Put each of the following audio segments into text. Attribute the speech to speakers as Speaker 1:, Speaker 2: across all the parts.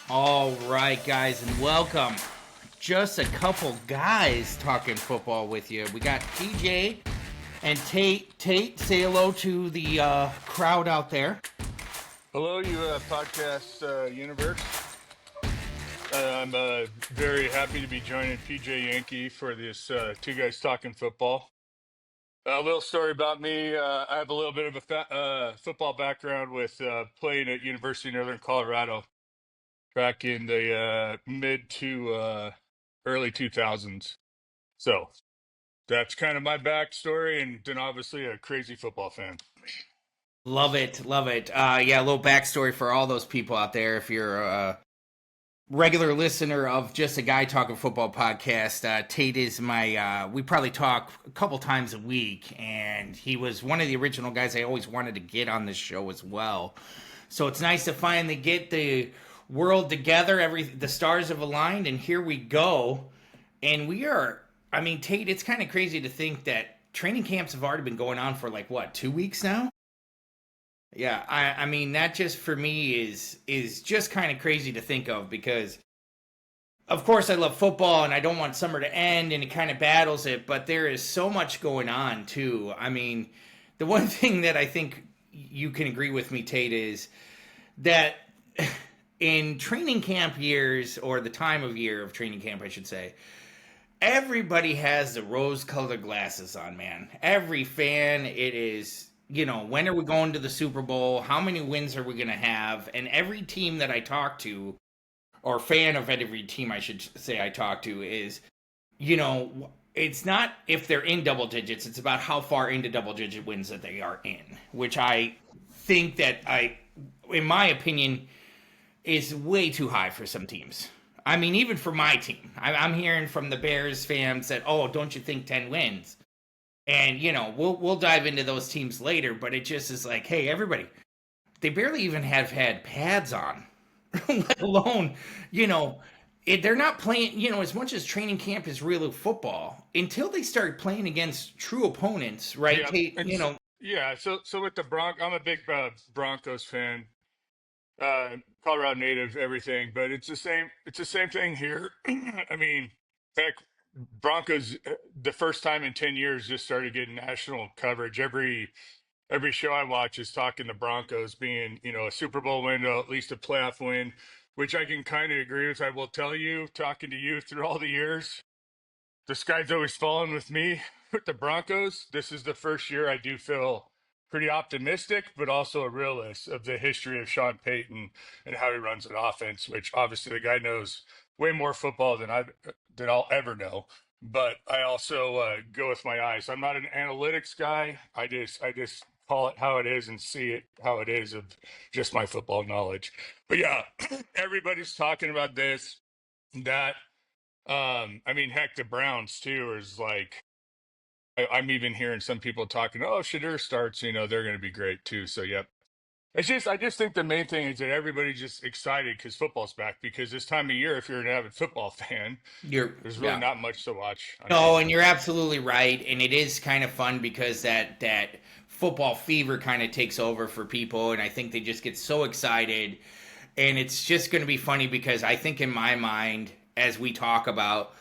Speaker 1: All right, guys, and welcome. Just a couple guys talking football with you. We got TJ and Tate. Tate, say hello to the crowd out there.
Speaker 2: Hello, you podcast universe. I'm very happy to be joining PJ Yankee for this two guys talking football. A little story about me. I have a little bit of a football background with playing at University of Northern Colorado back in the mid to early 2000s. So that's kind of my backstory, and then obviously a crazy football fan.
Speaker 1: Love it, love it. Yeah, a little backstory for all those people out there. If you're a regular listener of Just a Guy Talking Football podcast, Tate is my. We probably talk a couple times a week, and he was one of the original guys I always wanted to get on this show as well. So it's nice to finally get the world together. The stars have aligned, and here we go. And we are. I mean, Tate, it's kind of crazy to think that training camps have already been going on for like what, 2 weeks now? Yeah, I mean that just for me is just kind of crazy to think of because of course I love football and I don't want summer to end and it kind of battles it, but there is so much going on too. I mean, the one thing that I think you can agree with me, Tate, is that in training camp years, or the time of year of training camp, I should say, everybody has the rose-colored glasses on, man. Every fan, it is, when are we going to the Super Bowl? How many wins are we going to have? And every team that I talk to, or fan of every team, I should say, I talk to, is, it's not if they're in double digits, it's about how far into double digit wins that they are in, which I think that in my opinion, is way too high for some teams. I mean, even for my team, I'm hearing from the Bears fans that, oh, don't you think 10 wins? And we'll dive into those teams later, but it just is like, hey, everybody, they barely even have had pads on, let alone, they're not playing. As much as training camp is real football, until they start playing against true opponents, right?
Speaker 2: Yeah, yeah. So with the I'm a big Broncos fan. Colorado native, everything, but it's the same. It's the same thing here. I mean, heck, Broncos, the first time in 10 years, just started getting national coverage. Every show I watch is talking the Broncos being, a Super Bowl win, or at least a playoff win, which I can kind of agree with. I will tell you, talking to you through all the years, the sky's always fallen with me with the Broncos. This is the first year I do feel pretty optimistic, but also a realist of the history of Sean Payton and how he runs an offense, which obviously the guy knows way more football than I'll ever know. But I also go with my eyes. I'm not an analytics guy. I just call it how it is and see it how it is of just my football knowledge. But yeah, everybody's talking about this, that. I mean, heck, the Browns too is like I'm even hearing some people talking. Oh, Shadur starts, they're going to be great too. So, yep. I just think the main thing is that everybody's just excited because football's back. Because this time of year, if you're an avid football fan, there's really
Speaker 1: Yeah.
Speaker 2: not much to watch on
Speaker 1: No, and
Speaker 2: TV.
Speaker 1: you're absolutely right, and it is kind of fun because that football fever kind of takes over for people, and I think they just get so excited, and it's just going to be funny because I think in my mind, as we talk about,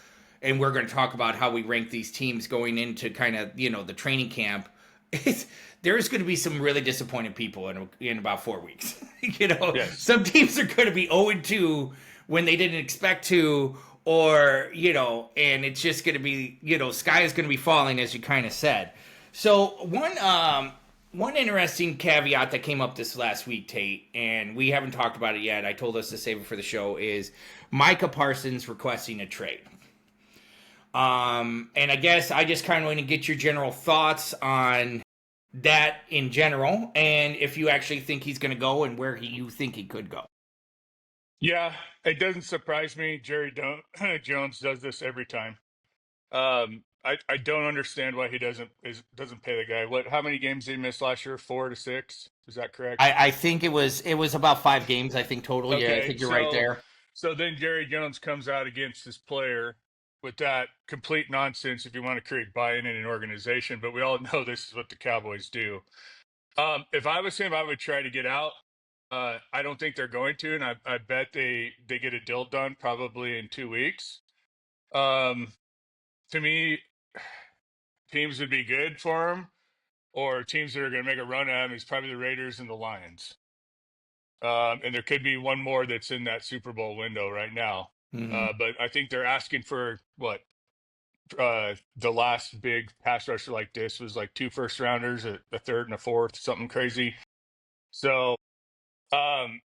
Speaker 1: and we're going to talk about how we rank these teams going into kind of the training camp, it's, there's going to be some really disappointed people in about 4 weeks.
Speaker 2: Yes.
Speaker 1: Some teams are going to be 0-2 when they didn't expect to, or and it's just going to be sky is going to be falling, as you kind of said. So one interesting caveat that came up this last week, Tate, and we haven't talked about it yet. I told us to save it for the show. Is Micah Parsons requesting a trade? And I guess I just kind of want to get your general thoughts on that in general, and if you actually think he's going to go and where you think he could go.
Speaker 2: Yeah, it doesn't surprise me. Jones does this every time. I don't understand why he doesn't pay the guy. How many games did he miss last year? 4 to 6. Is that correct?
Speaker 1: I think it was about 5 games, I think, total. Yeah, I
Speaker 2: Okay,
Speaker 1: think you're right there.
Speaker 2: so then Jerry Jones comes out against his player with that complete nonsense if you want to create buy-in in an organization, but we all know this is what the Cowboys do. If I was him, I would try to get out. I don't think they're going to, and I bet they get a deal done probably in 2 weeks. Um, to me, teams would be good for him, or teams that are going to make a run at him is probably the Raiders and the Lions. And there could be one more that's in that Super Bowl window right now.
Speaker 1: Mm-hmm.
Speaker 2: But I think they're asking for what the last big pass rusher like this was like 2 first rounders, a third and a fourth, something crazy. So, um,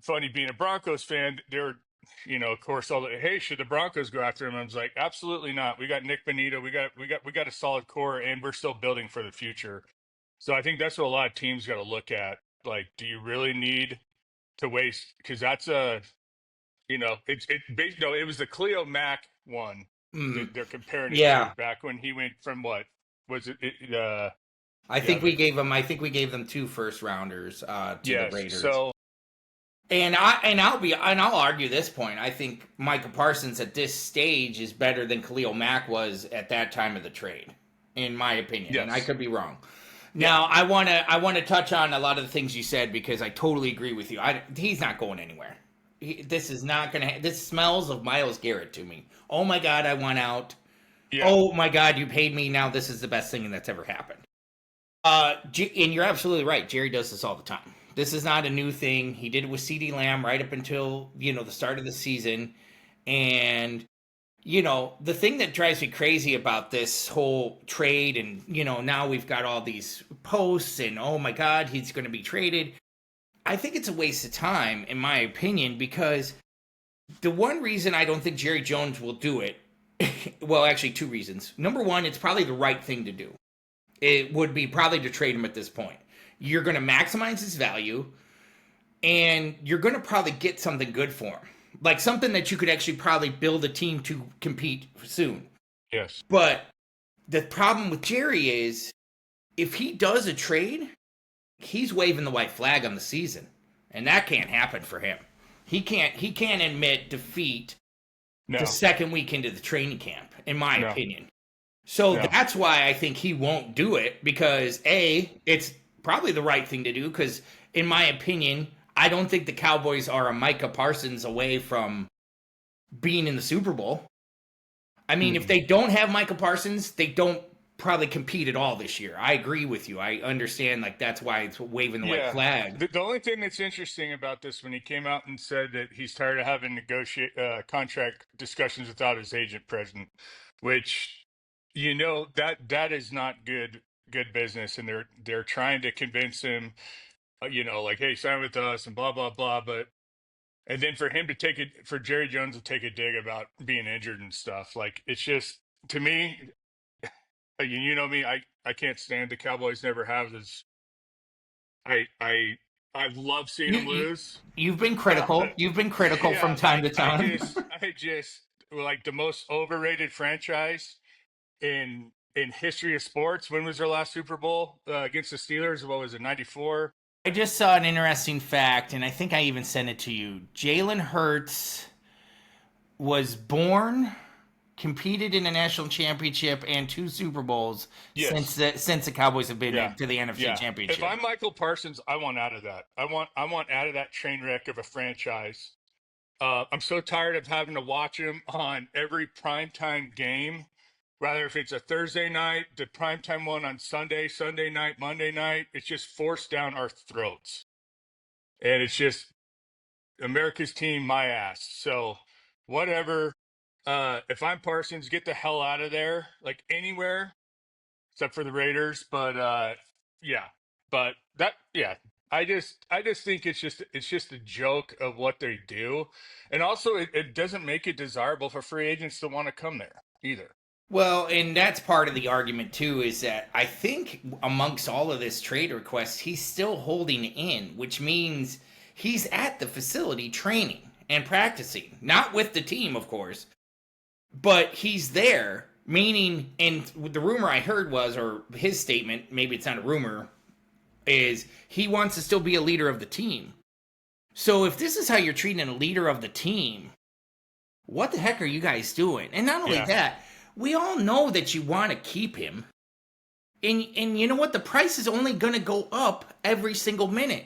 Speaker 2: funny being a Broncos fan, they're, of course, all the, hey, should the Broncos go after him? I was like, absolutely not. We got Nick Bonito. We got a solid core, and we're still building for the future. So I think that's what a lot of teams got to look at. Like, do you really need to waste? Because that's it was the Cleo Mack one
Speaker 1: Mm-hmm.
Speaker 2: that they're comparing it to
Speaker 1: Yeah.
Speaker 2: back when he went from what was it?
Speaker 1: I think we gave them 2 first rounders to the
Speaker 2: Yes.
Speaker 1: Raiders.
Speaker 2: So
Speaker 1: And I'll argue this point. I think Micah Parsons at this stage is better than Khalil Mack was at that time of the trade, in my opinion.
Speaker 2: yes.
Speaker 1: And I could be wrong. Now I wanna touch on a lot of the things you said because I totally agree with you. He's not going anywhere. This is not gonna. This smells of Myles Garrett to me. Oh my God, I want out.
Speaker 2: Yeah.
Speaker 1: Oh my God, you paid me. Now this is the best thing that's ever happened. And you're absolutely right. Jerry does this all the time. This is not a new thing. He did it with CeeDee Lamb right up until, the start of the season. And, the thing that drives me crazy about this whole trade and, now we've got all these posts and, oh my God, he's going to be traded. I think it's a waste of time, in my opinion, because the one reason I don't think Jerry Jones will do it, well, actually 2 reasons. Number one, it's probably the right thing to do. It would be probably to trade him at this point. You're going to maximize his value, and you're going to probably get something good for him. Like something that you could actually probably build a team to compete soon.
Speaker 2: Yes.
Speaker 1: But the problem with Jerry is, if he does a trade, he's waving the white flag on the season. And that can't happen for him. He can't admit defeat the second week into the training camp, in my opinion. So that's why I think he won't do it, because it's probably the right thing to do, because in my opinion, I don't think the Cowboys are a Micah Parsons away from being in the Super Bowl. I mean, if they don't have Micah Parsons, they don't probably compete at all this year. I agree with you. I understand, that's why it's waving the white flag.
Speaker 2: The only thing that's interesting about this, when he came out and said that he's tired of having contract discussions without his agent present, which that is not good business, and they're trying to convince him, hey, sign with us and blah blah blah. But and then for Jerry Jones to take a dig about being injured and stuff, it's just, to me, you know me, I can't stand the Cowboys. Never have. This I love seeing them lose.
Speaker 1: You've been critical. You've been critical from time to time.
Speaker 2: I just like the most overrated franchise in history of sports. When was their last Super Bowl against the Steelers? What was it, 94?
Speaker 1: I just saw an interesting fact, and I think I even sent it to you. Jalen Hurts was born, competed in a national championship and 2 Super Bowls since the Cowboys have been to the NFC Championship.
Speaker 2: If I'm Michael Parsons, I want out of that. I want out of that train wreck of a franchise. I'm so tired of having to watch him on every primetime game. Rather, if it's a Thursday night, the primetime one on Sunday night, Monday night, it's just forced down our throats. And it's just America's team, my ass. So whatever. If I'm Parsons, get the hell out of there, anywhere except for the Raiders. But I just think it's just a joke of what they do. And also it doesn't make it desirable for free agents to want to come there either.
Speaker 1: Well, and that's part of the argument, too, is that I think amongst all of this trade requests, he's still holding in, which means he's at the facility training and practicing. Not with the team, of course, but he's there, meaning, and the rumor I heard was, or his statement, maybe it's not a rumor, is he wants to still be a leader of the team. So if this is how you're treating a leader of the team, what the heck are you guys doing? And not only that, we all know that you want to keep him. And you know what? The price is only going to go up every single minute.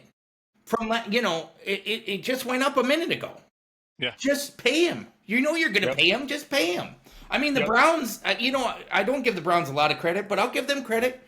Speaker 1: from it just went up a minute ago.
Speaker 2: Yeah.
Speaker 1: Just pay him. You know you're going to
Speaker 2: Yep.
Speaker 1: pay him. Just pay him. I mean, the
Speaker 2: Yep.
Speaker 1: Browns. I don't give the Browns a lot of credit, but I'll give them credit.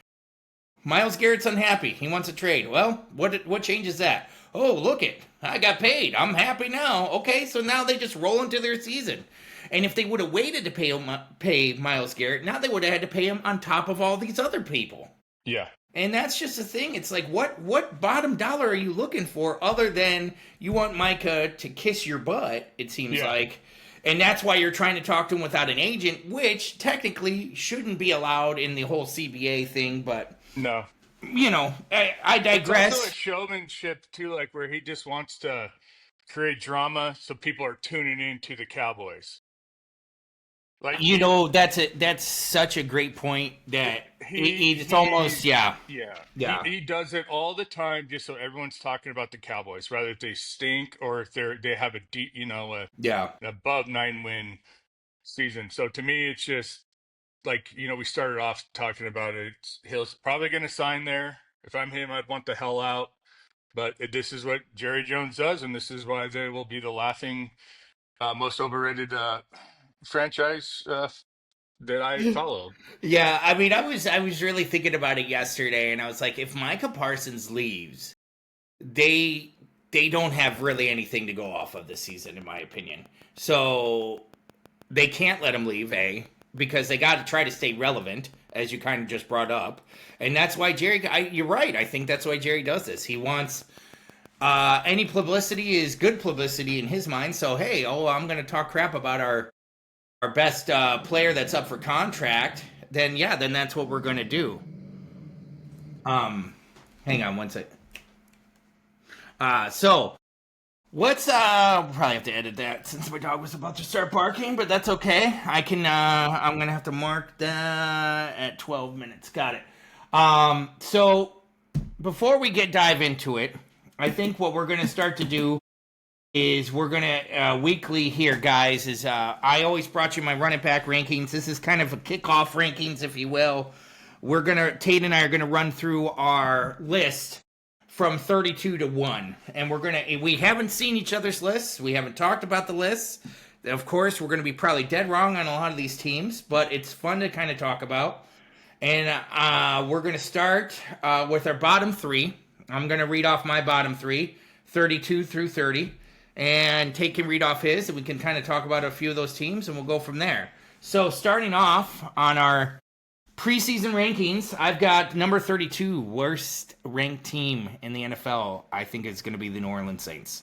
Speaker 1: Myles Garrett's unhappy. He wants a trade. Well, what changes that? Oh, look it. I got paid. I'm happy now. Okay, so now they just roll into their season. And if they would have waited to pay Myles Garrett, now they would have had to pay him on top of all these other people.
Speaker 2: Yeah.
Speaker 1: And that's just the thing. It's like, what bottom dollar are you looking for other than you want Micah to kiss your butt, it seems
Speaker 2: Yeah.
Speaker 1: like. And that's why you're trying to talk to him without an agent, which technically shouldn't be allowed in the whole CBA thing. But,
Speaker 2: No.
Speaker 1: I
Speaker 2: It's also a
Speaker 1: digress.
Speaker 2: showmanship too, like where he just wants to create drama so people are tuning into the Cowboys. Like
Speaker 1: That's such a great point that it's almost,
Speaker 2: he
Speaker 1: yeah.
Speaker 2: yeah.
Speaker 1: Yeah.
Speaker 2: He does it all the time just so everyone's talking about the Cowboys, whether if they stink or if they have a deep,
Speaker 1: Yeah.
Speaker 2: an above 9-win season. So to me it's just like, we started off talking about it. He's probably going to sign there. If I'm him, I'd want the hell out. But this is what Jerry Jones does, and this is why they will be the laughing, most overrated franchise that I follow.
Speaker 1: Yeah, I mean, I was really thinking about it yesterday, and I was like, if Micah Parsons leaves, they they don't have really anything to go off of this season, in my opinion. So they can't let him leave, because they got to try to stay relevant, as you kind of just brought up, and that's why you're right. I think that's why Jerry does this. He wants any publicity is good publicity in his mind. So hey, I'm going to talk crap about our best player that's up for contract. Then that's what we're going to do. Um, Hang on one sec. So we'll probably have to edit that since my dog was about to start barking, but that's okay. I'm gonna have to mark that at 12 minutes. Got it. So before we dive into it, I think what we're gonna start to do is we're gonna weekly here, guys. Is I always brought you my running back rankings. This is kind of a kickoff rankings, if you will. Tate and I are gonna run through our list from 32 to 1, and we haven't seen each other's lists. We haven't talked about the lists. Of course, we're gonna be probably dead wrong on a lot of these teams, but it's fun to kind of talk about. And we're gonna start with our bottom three. I'm gonna read off my bottom three, 32 through 30, and Tate can read off his, and we can kind of talk about a few of those teams, and we'll go from there. So starting off on our preseason rankings, I've got number 32, worst ranked team in the NFL. I think it's going to be the New Orleans Saints.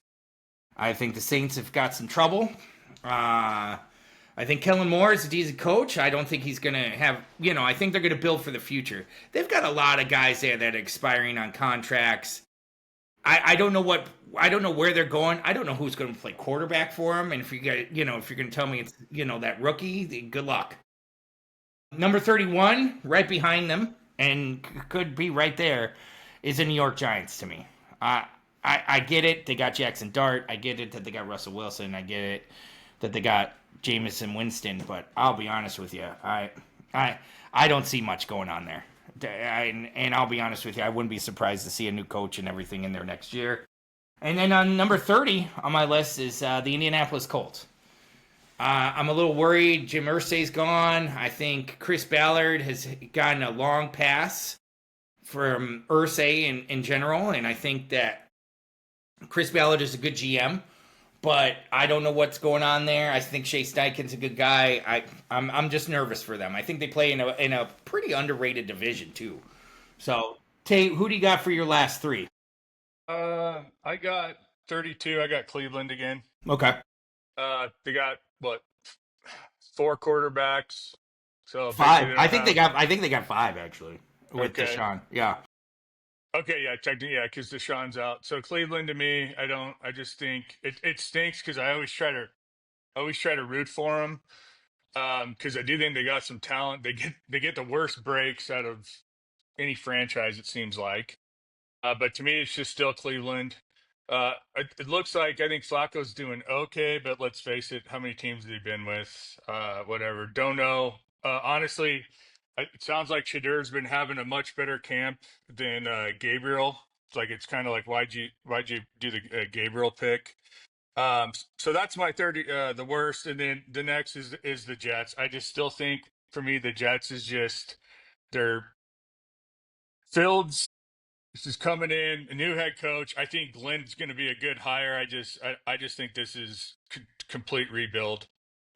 Speaker 1: I think the Saints have got some trouble. I think Kellen Moore is a decent coach. I don't think he's going to have, I think they're going to build for the future. They've got a lot of guys there that are expiring on contracts. I don't know where they're going. I don't know who's going to play quarterback for them. And if if you're going to tell me it's, that rookie, good luck. Number 31, right behind them, and could be right there, is the New York Giants to me. I get it. They got Jackson Dart. I get it that they got Russell Wilson. I get it that they got Jameson Winston. But I'll be honest with you. I don't see much going on there. And I'll be honest with you. I wouldn't be surprised to see a new coach and everything in there next year. And then on number 30 on my list is the Indianapolis Colts. I'm a little worried. Jim Irsay's gone. I think Chris Ballard has gotten a long pass from Irsay in general, and I think that Chris Ballard is a good GM, but I don't know what's going on there. I think Shea Steichen's a good guy. I'm just nervous for them. I think they play in a pretty underrated division too. So, Tate, who do you got for your last three?
Speaker 2: I got 32. I got Cleveland again.
Speaker 1: Okay.
Speaker 2: They got what, 4 quarterbacks. So basically
Speaker 1: Five.
Speaker 2: they
Speaker 1: I
Speaker 2: don't
Speaker 1: think
Speaker 2: have.
Speaker 1: they got five actually with
Speaker 2: Okay.
Speaker 1: Deshaun. Yeah.
Speaker 2: Okay, yeah, technically, yeah, because Deshaun's out. So Cleveland to me, I just think it stinks because I always try to root for them. Because I do think they got some talent. They get the worst breaks out of any franchise, it seems like. But to me, it's just still Cleveland. It looks like I think Flacco's doing okay, but let's face it, how many teams has he been with? Whatever, don't know. Honestly, it sounds like Shadur's been having a much better camp than Gabriel. like it's kind of like why'd you do the Gabriel pick? So that's my third, the worst, and then the next is the Jets. I just still think for me the Jets is just they're Fields is coming in, a new head coach. I think Glenn's going to be a good hire. I just think this is complete rebuild.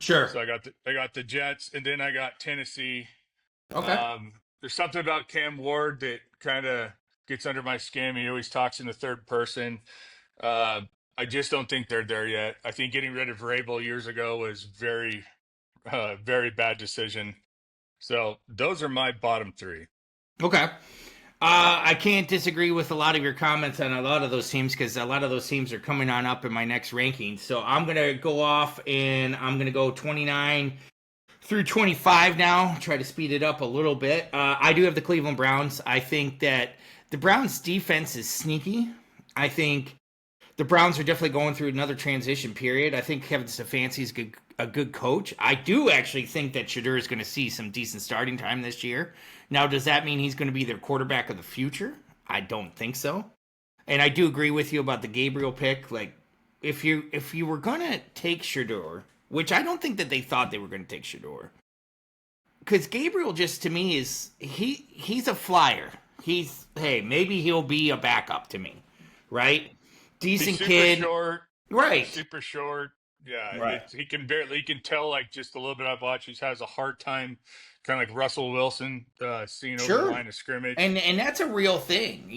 Speaker 1: Sure.
Speaker 2: So I got the Jets, and then I got Tennessee.
Speaker 1: Okay.
Speaker 2: There's something about Cam Ward that kind of gets under my skin. He always talks in the third person. Uh, I just don't think they're there yet. I think getting rid of Vrabel years ago was very bad decision. So those are my bottom three.
Speaker 1: Okay. I can't disagree with a lot of your comments on a lot of those teams because a lot of those teams are coming on up in my next ranking. So I'm going to go off and I'm going to go 29 through 25 now. Try to speed it up a little bit. I do have the Cleveland Browns. I think that the Browns defense is sneaky. I think the Browns are definitely going through another transition period. I think Kevin Stefanski's a good coach. I do actually think that Shedeur is going to see some decent starting time this year. Now, does that mean he's going to be their quarterback of the future? I don't think so. And I do agree with you about the Gabriel pick. Like, if you were going to take Shedeur, which I don't think that they thought they were going to take Shedeur, because Gabriel just to me is he's a flyer. Hey, maybe he'll be a backup to me, right?
Speaker 2: He's
Speaker 1: Decent
Speaker 2: super
Speaker 1: kid,
Speaker 2: short.
Speaker 1: right?
Speaker 2: Super short. Yeah,
Speaker 1: Right.
Speaker 2: he can tell like just a little bit I've watched. He has a hard time, kind of like Russell Wilson, seeing over the
Speaker 1: Sure.
Speaker 2: line of scrimmage.
Speaker 1: And that's a real thing,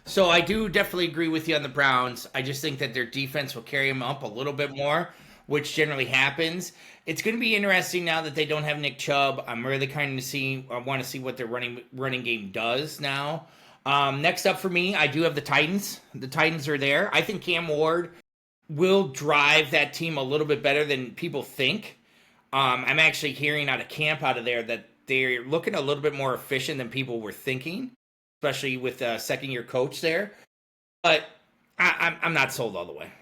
Speaker 1: So I do definitely agree with you on the Browns. I just think that their defense will carry them up a little bit more, which generally happens. It's going to be interesting now that they don't have Nick Chubb. I'm really kind of I want to see what their running game does now. Next up for me, I do have the Titans. The Titans are there. I think Cam Ward will drive that team a little bit better than people think. I'm actually hearing out of camp out of there that they're looking a little bit more efficient than people were thinking, especially with a second-year coach there. But I'm not sold all the way.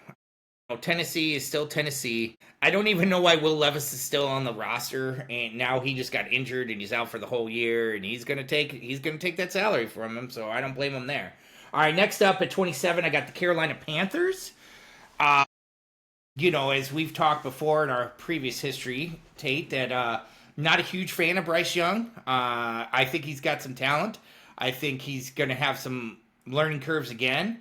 Speaker 1: Tennessee is still Tennessee. I don't even know why Will Levis is still on the roster, and now he just got injured and he's out for the whole year, and he's gonna take that salary from him. So I don't blame him there. All right, next up at 27, I got the Carolina Panthers. As we've talked before in our previous history, Tate, that not a huge fan of Bryce Young. I think he's got some talent. I think he's going to have some learning curves again.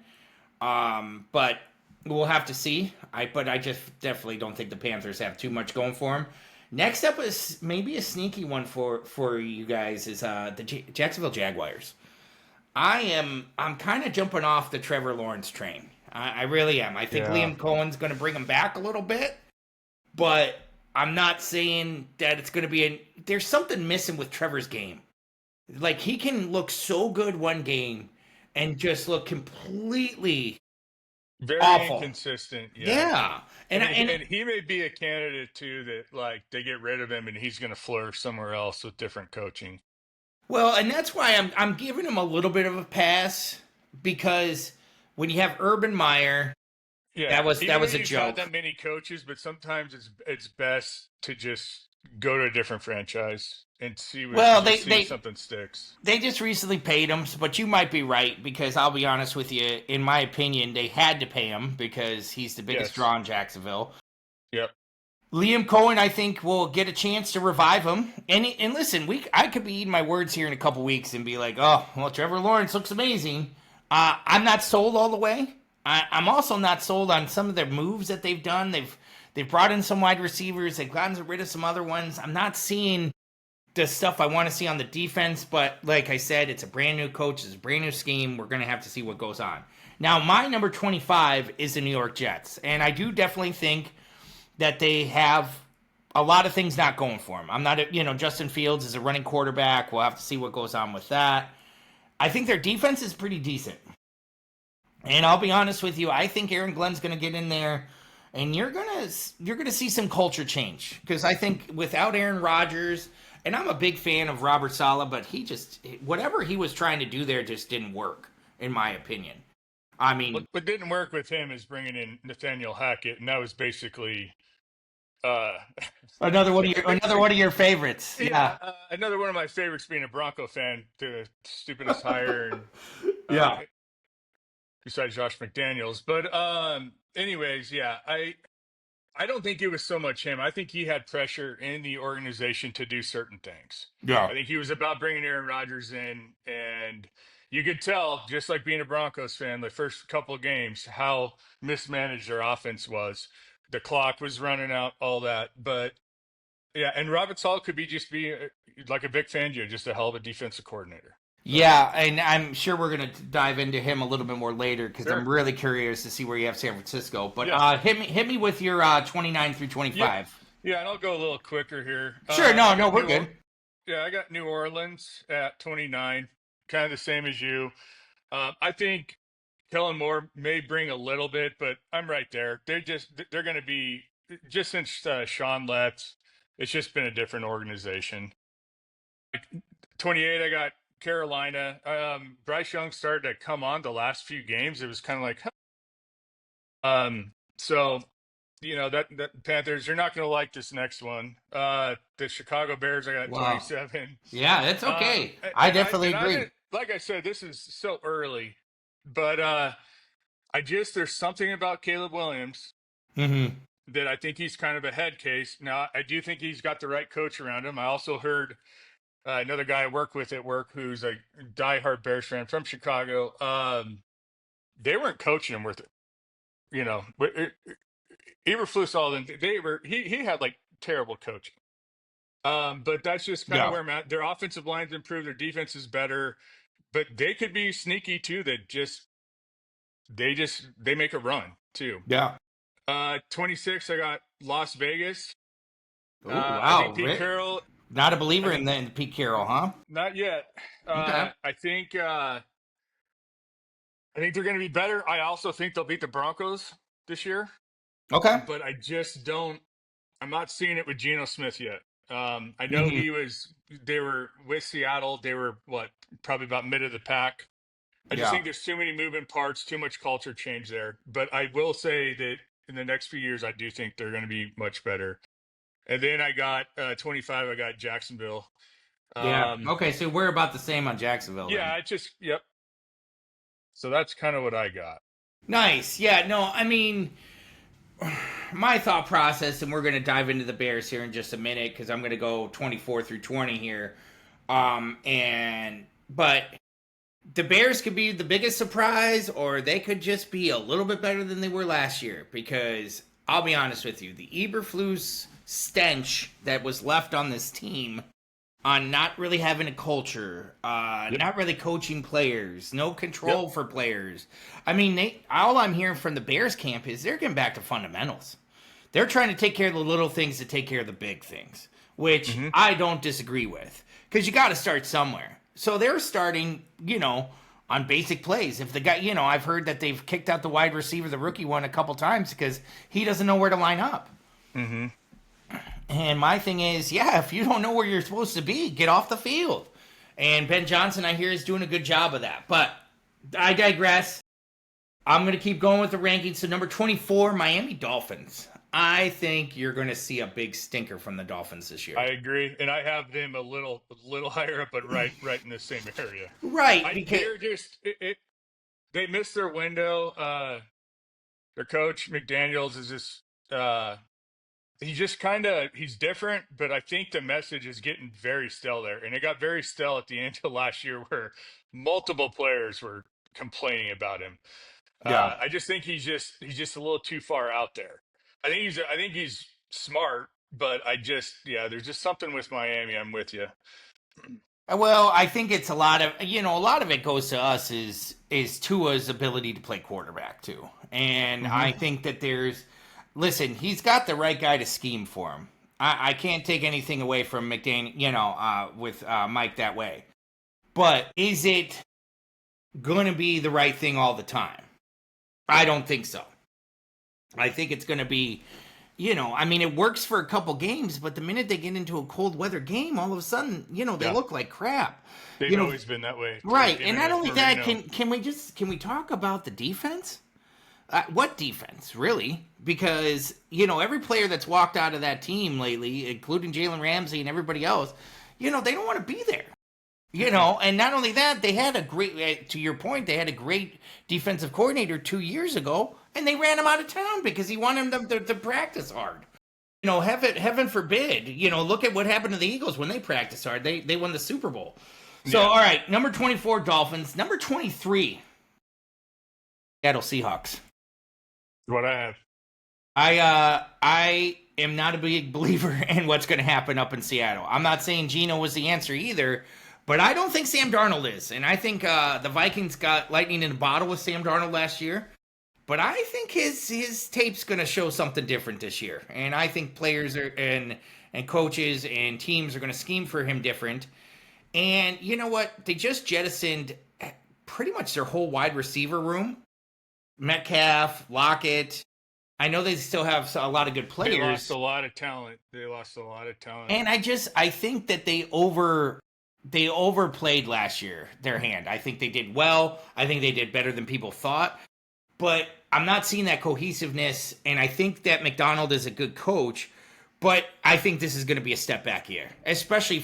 Speaker 1: But we'll have to see. But I just definitely don't think the Panthers have too much going for them. Next up is maybe a sneaky one for you guys is the Jacksonville Jaguars. I'm kind of jumping off the Trevor Lawrence train. I really am. I think
Speaker 2: Yeah.
Speaker 1: Liam Cohen's going to bring him back a little bit, but I'm not saying that it's going to be there's something missing with Trevor's game. Like he can look so good one game and just look completely
Speaker 2: Very
Speaker 1: awful.
Speaker 2: inconsistent. Yeah.
Speaker 1: Yeah.
Speaker 2: And he may be a candidate too that like they get rid of him and he's going to flourish somewhere else with different coaching.
Speaker 1: Well, and that's why I'm giving him a little bit of a pass because when you have Urban Meyer,
Speaker 2: Yeah,
Speaker 1: that was
Speaker 2: even though
Speaker 1: a
Speaker 2: you've
Speaker 1: joke.
Speaker 2: had that many coaches, but sometimes it's best to just go to a different franchise and see
Speaker 1: Well,
Speaker 2: see if something sticks.
Speaker 1: they just recently paid him, but you might be right because I'll be honest with you. In my opinion, they had to pay him because he's the biggest
Speaker 2: Yes.
Speaker 1: draw in Jacksonville.
Speaker 2: Yep.
Speaker 1: Liam Cohen, I think, will get a chance to revive him. And listen, I could be eating my words here in a couple weeks and be like, oh, well, Trevor Lawrence looks amazing. I'm not sold all the way. I'm also not sold on some of their moves that they've done. They've brought in some wide receivers. They've gotten rid of some other ones. I'm not seeing the stuff I want to see on the defense, but like I said, it's a brand new coach, it's a brand new scheme. We're going to have to see what goes on. Now, my number 25 is the New York Jets, and I do definitely think that they have a lot of things not going for them. I'm not, Justin Fields is a running quarterback. We'll have to see what goes on with that. I think their defense is pretty decent. And I'll be honest with you, I think Aaron Glenn's going to get in there, and you're gonna see some culture change because I think without Aaron Rodgers, and I'm a big fan of Robert Saleh, but whatever he was trying to do there just didn't work, in my opinion. I mean,
Speaker 2: What didn't work with him is bringing in Nathaniel Hackett, and that was basically Uh,
Speaker 1: another one of your favorites.
Speaker 2: yeah,
Speaker 1: Yeah.
Speaker 2: another one of my favorites being a Bronco fan, the stupidest hire and uh,
Speaker 1: Yeah.
Speaker 2: besides Josh McDaniels. But anyways, yeah, I don't think it was so much him. I think he had pressure in the organization to do certain things.
Speaker 1: Yeah.
Speaker 2: I think he was about bringing Aaron Rodgers in, and you could tell, just like being a Broncos fan, the first couple of games, how mismanaged their offense was. The clock was running out, all that. But yeah, and Robert Sala could be like a Vic Fangio, just a hell of a defensive coordinator. So
Speaker 1: Yeah, and I'm sure we're gonna dive into him a little bit more later because I'm
Speaker 2: sure,
Speaker 1: really curious to see where you have San Francisco. But
Speaker 2: yeah,
Speaker 1: hit me with your 29 through
Speaker 2: yeah,
Speaker 1: 25.
Speaker 2: yeah. And I'll go a little quicker here.
Speaker 1: Sure, no,
Speaker 2: I
Speaker 1: no,
Speaker 2: got
Speaker 1: we're good.
Speaker 2: Yeah, I got New Orleans at 29, kind of the same as you. I think Kellen Moore may bring a little bit, but I'm right there. They're going to be just since Sean left, it's just been a different organization. 28, I got Carolina. Bryce Young started to come on the last few games. It was kind of like, so that Panthers, you're not going to like this next one. The Chicago Bears, I got
Speaker 1: Wow.
Speaker 2: 27.
Speaker 1: Yeah, that's okay. I
Speaker 2: And
Speaker 1: definitely
Speaker 2: I
Speaker 1: agree.
Speaker 2: didn't, like I said, this is so early, but there's something about Caleb Williams
Speaker 1: Mm-hmm.
Speaker 2: that I think he's kind of a head case. Now, I do think he's got the right coach around him. I also heard another guy I work with at work who's a diehard Bears fan from Chicago. They weren't coaching him with it, Eberflus, all them. He had like terrible coaching. But that's just kind of
Speaker 1: Yeah.
Speaker 2: where I'm at. Their offensive line's improved, their defense is better, but they could be sneaky too. They make a run too.
Speaker 1: Yeah.
Speaker 2: 26, I got Las Vegas.
Speaker 1: Oh,
Speaker 2: I think
Speaker 1: wow.
Speaker 2: Pete Carroll.
Speaker 1: Not a
Speaker 2: I
Speaker 1: believer
Speaker 2: think
Speaker 1: in the Pete Carroll, huh?
Speaker 2: not yet.
Speaker 1: Okay.
Speaker 2: I think they're going to be better. I also think they'll beat the Broncos this year,
Speaker 1: Okay.
Speaker 2: but I just don't. I'm not seeing it with Geno Smith yet. I know
Speaker 1: Mm-hmm.
Speaker 2: they were with Seattle. They were probably about mid of the pack. I just
Speaker 1: Yeah.
Speaker 2: think there's too many moving parts, too much culture change there. But I will say that in the next few years, I do think they're going to be much better. And then I got 25. I got Jacksonville.
Speaker 1: Yeah.
Speaker 2: Um,
Speaker 1: Okay, so we're about the same on Jacksonville then.
Speaker 2: yeah, yep. So that's kind of what I got.
Speaker 1: Nice. Yeah, no, I mean, my thought process, and we're going to dive into the Bears here in just a minute because I'm going to go 24 through 20 here. But the Bears could be the biggest surprise, or they could just be a little bit better than they were last year. Because I'll be honest with you, the Eberflus stench that was left on this team, on not really having a culture,
Speaker 2: Yep.
Speaker 1: not really coaching players, no control for players. I mean, all I'm hearing from the Bears camp is they're getting back to fundamentals. They're trying to take care of the little things to take care of the big things, which
Speaker 2: Mm-hmm.
Speaker 1: I don't disagree with, because you got to start somewhere. So they're starting, on basic plays. If the guy, I've heard that they've kicked out the wide receiver, the rookie one, a couple times because he doesn't know where to line up.
Speaker 2: Mm-hmm.
Speaker 1: And my thing is, if you don't know where you're supposed to be, get off the field. And Ben Johnson, I hear, is doing a good job of that. But I digress. I'm going to keep going with the rankings. So number 24, Miami Dolphins. I think you're going to see a big stinker from the Dolphins this year.
Speaker 2: I agree, and I have them a little higher up, but right in the same area.
Speaker 1: Right, because
Speaker 2: They're just they missed their window. Their coach McDaniels is just he's different, but I think the message is getting very stale there, and it got very stale at the end of last year, where multiple players were complaining about him.
Speaker 1: yeah.
Speaker 2: I just think he's just a little too far out there. I think he's smart, but there's just something with Miami. I'm with you.
Speaker 1: Well, I think it's a lot of it goes to us is Tua's ability to play quarterback too, and
Speaker 2: Mm-hmm.
Speaker 1: I think that listen, he's got the right guy to scheme for him. I can't take anything away from McDaniel, with Mike that way, but is it going to be the right thing all the time? I don't think so. I think it's going to be. It works for a couple games, but the minute they get into a cold weather game, all of a sudden, they
Speaker 2: Yeah.
Speaker 1: look like crap.
Speaker 2: They've always been that way,
Speaker 1: Right?
Speaker 2: Even
Speaker 1: And not
Speaker 2: with
Speaker 1: only that,
Speaker 2: Marino.
Speaker 1: can we talk about the defense? What defense, really? Because, every player that's walked out of that team lately, including Jalen Ramsey and everybody else, they don't want to be there. And not only that, they had a great, to your point, they had a great defensive coordinator 2 years ago, and they ran him out of town because he wanted them to practice hard. Heaven forbid, look at what happened to the Eagles when they practiced hard. They won the Super Bowl. So,
Speaker 2: Yeah.
Speaker 1: all right, number 24, Dolphins. Number 23, Seattle Seahawks.
Speaker 2: What I have.
Speaker 1: I am not a big believer in what's going to happen up in Seattle. I'm not saying Geno was the answer either, but I don't think Sam Darnold is. And I think the Vikings got lightning in a bottle with Sam Darnold last year. But I think his tape's going to show something different this year. And I think players and coaches and teams are going to scheme for him different. And you know what? They just jettisoned pretty much their whole wide receiver room. Metcalf, Lockett. I know they still have a lot of good players.
Speaker 2: They lost a lot of talent.
Speaker 1: And I think that they overplayed last year their hand. I think they did well. I think they did better than people thought. But I'm not seeing that cohesiveness, and I think that McDonald is a good coach, but I think this is going to be a step back year, especially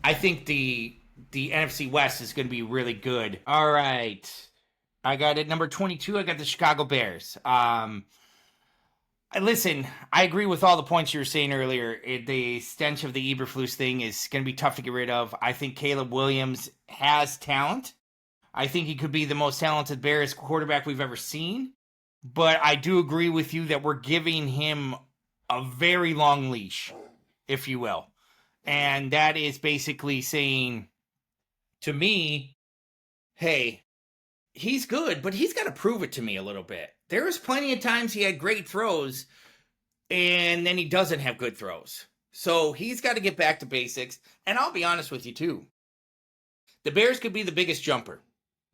Speaker 1: I think the NFC West is going to be really good. All right. I got it. Number 22, I got the Chicago Bears. Listen, I agree with all the points you were saying earlier. The stench of the Eberflus thing is going to be tough to get rid of. I think Caleb Williams has talent. I think he could be the most talented Bears quarterback we've ever seen. But I do agree with you that we're giving him a very long leash, if you will. And that is basically saying to me, hey, he's good, but he's got to prove it to me a little bit. There was plenty of times he had great throws, and then he doesn't have good throws. So he's got to get back to basics. And I'll be honest with you, too. The Bears could be the biggest jumper.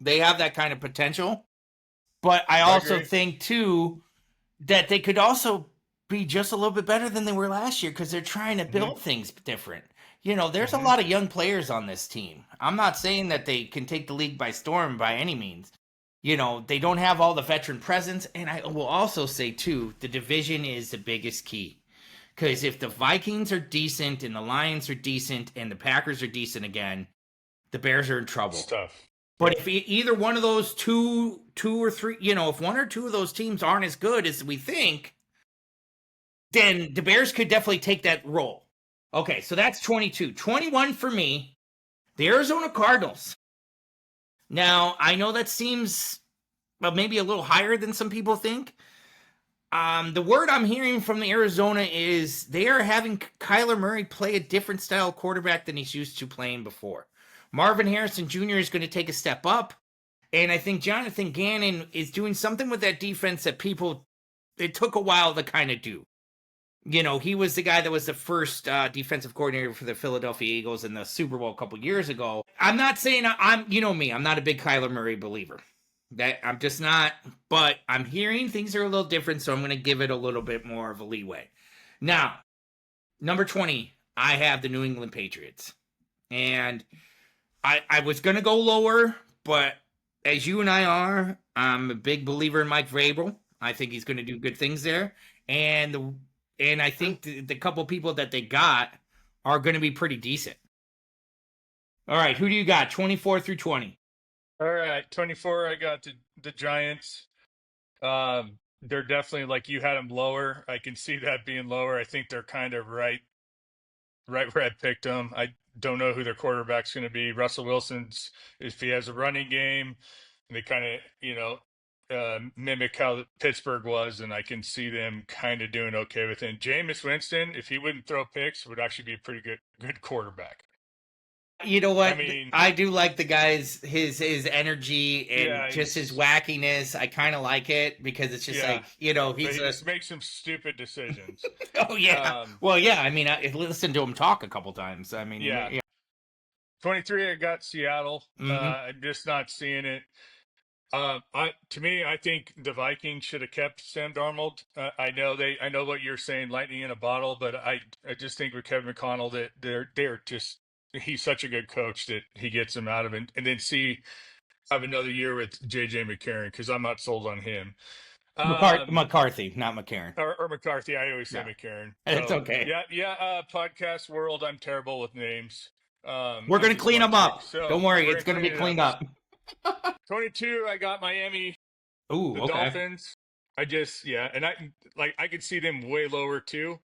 Speaker 1: They have that kind of potential. But I also think, too, that they could also be just a little bit better than they were last year because they're trying to build things different. There's a lot of young players on this team. I'm not saying that they can take the league by storm by any means. They don't have all the veteran presence. And I will also say, too, the division is the biggest key. Because if the Vikings are decent and the Lions are decent and the Packers are decent again, the Bears are in trouble.
Speaker 2: It's tough.
Speaker 1: But if either one of those two or three, if one or two of those teams aren't as good as we think, then the Bears could definitely take that role. Okay, so that's 22. 21 for me, the Arizona Cardinals. Now, I know that seems maybe a little higher than some people think. The word I'm hearing from the Arizona is they are having Kyler Murray play a different style quarterback than he's used to playing before. Marvin Harrison Jr. is going to take a step up. And I think Jonathan Gannon is doing something with that defense that it took a while to kind of do. He was the guy that was the first defensive coordinator for the Philadelphia Eagles in the Super Bowl a couple years ago. I'm not saying me, I'm not a big Kyler Murray believer. That I'm just not, but I'm hearing things are a little different, so I'm going to give it a little bit more of a leeway. Now, number 20, I have the New England Patriots. And I was going to go lower, but as you and I are, I'm a big believer in Mike Vrabel. I think he's going to do good things there. And I think the couple people that they got are going to be pretty decent. All right, who do you got? 24 through 20.
Speaker 2: All right, 24, I got the Giants. They're definitely, like, you had them lower. I can see that being lower. I think they're kind of right where I picked them. I don't know who their quarterback's going to be. Russell Wilson's, if he has a running game, and they kind of, mimic how Pittsburgh was, and I can see them kind of doing okay with it. Jameis Winston, if he wouldn't throw picks, would actually be a pretty good quarterback.
Speaker 1: You know what?
Speaker 2: I mean,
Speaker 1: I do like the guy's his energy and just his wackiness. I kind of like it because it's just he
Speaker 2: just makes some stupid decisions.
Speaker 1: Oh yeah. Well, yeah. I mean, I listened to him talk a couple times. I mean, yeah.
Speaker 2: 23, I got Seattle. I'm just not seeing it. To me, I think the Vikings should have kept Sam Darnold. I know what you're saying, lightning in a bottle, but I just think with Kevin McConnell that they're just, he's such a good coach that he gets them out of it, and then have another year with JJ McCarron, because I'm not sold on him.
Speaker 1: McCarthy, not McCarron.
Speaker 2: Or McCarthy. I always say
Speaker 1: No,
Speaker 2: McCarron.
Speaker 1: it's
Speaker 2: So
Speaker 1: okay.
Speaker 2: yeah. Podcast world, I'm terrible with names.
Speaker 1: We're
Speaker 2: I'm
Speaker 1: gonna clean them
Speaker 2: dyslexic,
Speaker 1: up.
Speaker 2: so
Speaker 1: Don't worry,
Speaker 2: we're
Speaker 1: it's
Speaker 2: gonna
Speaker 1: gonna be
Speaker 2: clean it up.
Speaker 1: cleaned up.
Speaker 2: 22. I got Miami,
Speaker 1: Ooh,
Speaker 2: the
Speaker 1: okay.
Speaker 2: Dolphins. And I could see them way lower too.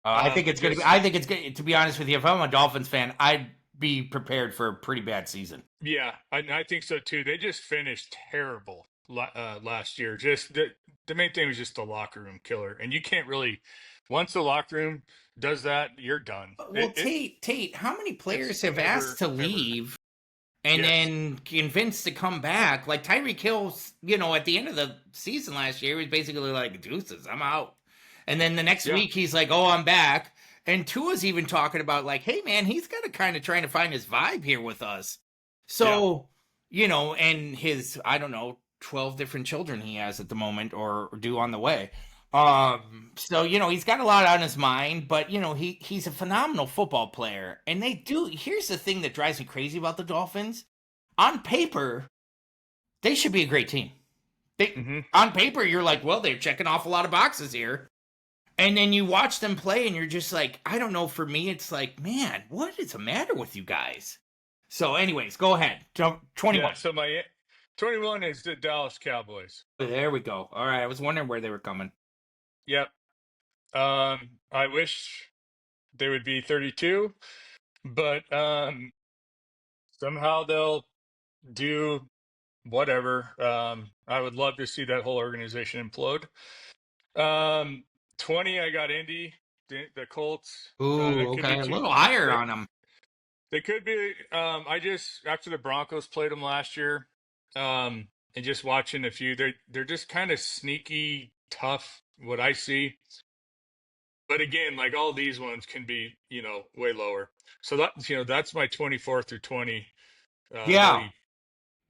Speaker 1: I think
Speaker 2: I
Speaker 1: it's gonna be.
Speaker 2: just
Speaker 1: I think it's good. To be honest with you, if I'm a Dolphins fan, I'd be prepared for a pretty bad season.
Speaker 2: Yeah, I think so too. They just finished terrible last year. Just the main thing was just the locker room killer, and you can't really once the locker room does that, you're done.
Speaker 1: Well, Tate, how many
Speaker 2: It's
Speaker 1: players have asked
Speaker 2: never
Speaker 1: to
Speaker 2: ever.
Speaker 1: leave and
Speaker 2: Yes.
Speaker 1: then convinced to come back? Like Tyreek Hill's, at the end of the season last year, he was basically like, "Deuces, I'm out." And then the next
Speaker 2: Yeah.
Speaker 1: week, he's like, "Oh, I'm back." And Tua's even talking about like, "Hey, man, he's got to kind of trying to find his vibe here with us."
Speaker 2: Yeah.
Speaker 1: So, and his, I don't know, 12 different children he has at the moment or due on the way. So, he's got a lot on his mind, but he's a phenomenal football player. And here's the thing that drives me crazy about the Dolphins. On paper, they should be a great team.
Speaker 2: Hmm.
Speaker 1: On paper, you're like, well, they're checking off a lot of boxes here. And then you watch them play and you're just like, I don't know, for me, it's like, man, what is the matter with you guys? So, anyways, go ahead. 21.
Speaker 2: Yeah. So my 21 is the Dallas Cowboys.
Speaker 1: There we go. All right. I was wondering where they were coming.
Speaker 2: Yep. I wish they would be 32, but somehow they'll do whatever. I would love to see that whole organization implode. 20, I got Indy, the Colts.
Speaker 1: Ooh,
Speaker 2: That could be
Speaker 1: okay. A
Speaker 2: two.
Speaker 1: little higher
Speaker 2: They,
Speaker 1: on them.
Speaker 2: they could be. I just after the Broncos played them last year, and just watching a few, they're just kind of sneaky, tough. What I see, but again, like all these ones can be, way lower. So that's my 24 through 20
Speaker 1: Yeah.
Speaker 2: lead.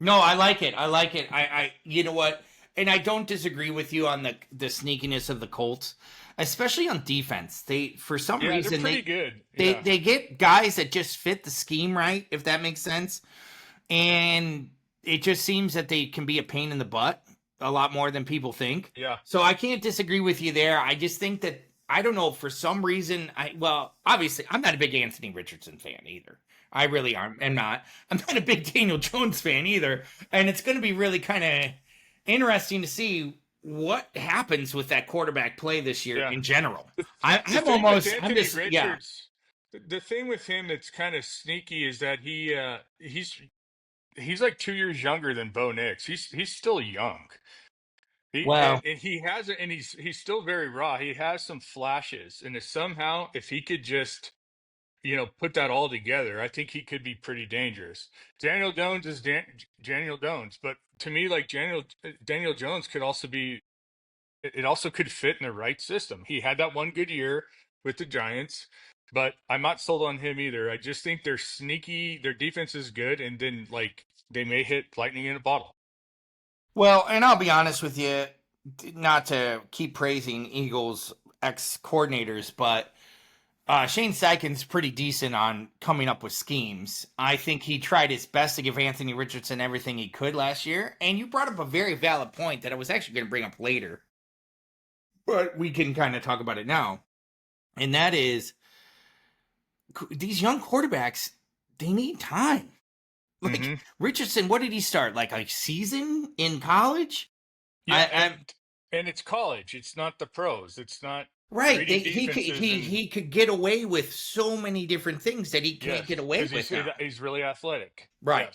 Speaker 1: No, I like it. I like it. You know what? And I don't disagree with you on the sneakiness of the Colts, especially on defense. They, for some
Speaker 2: Yeah, they're
Speaker 1: reason,
Speaker 2: pretty good.
Speaker 1: they
Speaker 2: Yeah,
Speaker 1: they get guys that just fit the scheme right, if that makes sense. And it just seems that they can be a pain in the butt a lot more than people think.
Speaker 2: yeah,
Speaker 1: So I can't disagree with you there. I just think that I don't know, for some reason, obviously I'm not a big Anthony Richardson fan either. I really am not. I'm not a big Daniel Jones fan either. And it's going to be really kind of interesting to see what happens with that quarterback play this year
Speaker 2: yeah.
Speaker 1: in general.
Speaker 2: The
Speaker 1: I'm
Speaker 2: thing with
Speaker 1: almost, I'm
Speaker 2: Anthony
Speaker 1: just, yeah.
Speaker 2: Richards, the thing with him that's kind of sneaky is that he's like 2 years younger than Bo Nix. He's still young. He
Speaker 1: Well,
Speaker 2: and he has it, and he's still very raw. He has some flashes, and if he could just put that all together, I think he could be pretty dangerous. Daniel Jones is Daniel Jones, but to me, like Daniel Jones could also be. It also could fit in the right system. He had that one good year with the Giants, but I'm not sold on him either. I just think they're sneaky. Their defense is good, and then like they may hit lightning in a bottle.
Speaker 1: well, and I'll be honest with you, not to keep praising Eagles ex coordinators, but Shane Steichen's pretty decent on coming up with schemes. I think he tried his best to give Anthony Richardson everything he could last year. And you brought up a very valid point that I was actually going to bring up later, but we can kind of talk about it now. And that is these young quarterbacks, they need time. Like
Speaker 2: Hmm.
Speaker 1: Richardson, what did he start? Like a season in college?
Speaker 2: Yeah,
Speaker 1: I
Speaker 2: and it's college. It's not the pros. It's not
Speaker 1: Right.
Speaker 2: reading
Speaker 1: He could
Speaker 2: defenses
Speaker 1: he could get away with so many different things that he can't get
Speaker 2: yes,
Speaker 1: away
Speaker 2: because
Speaker 1: with now.
Speaker 2: he's really athletic.
Speaker 1: Right.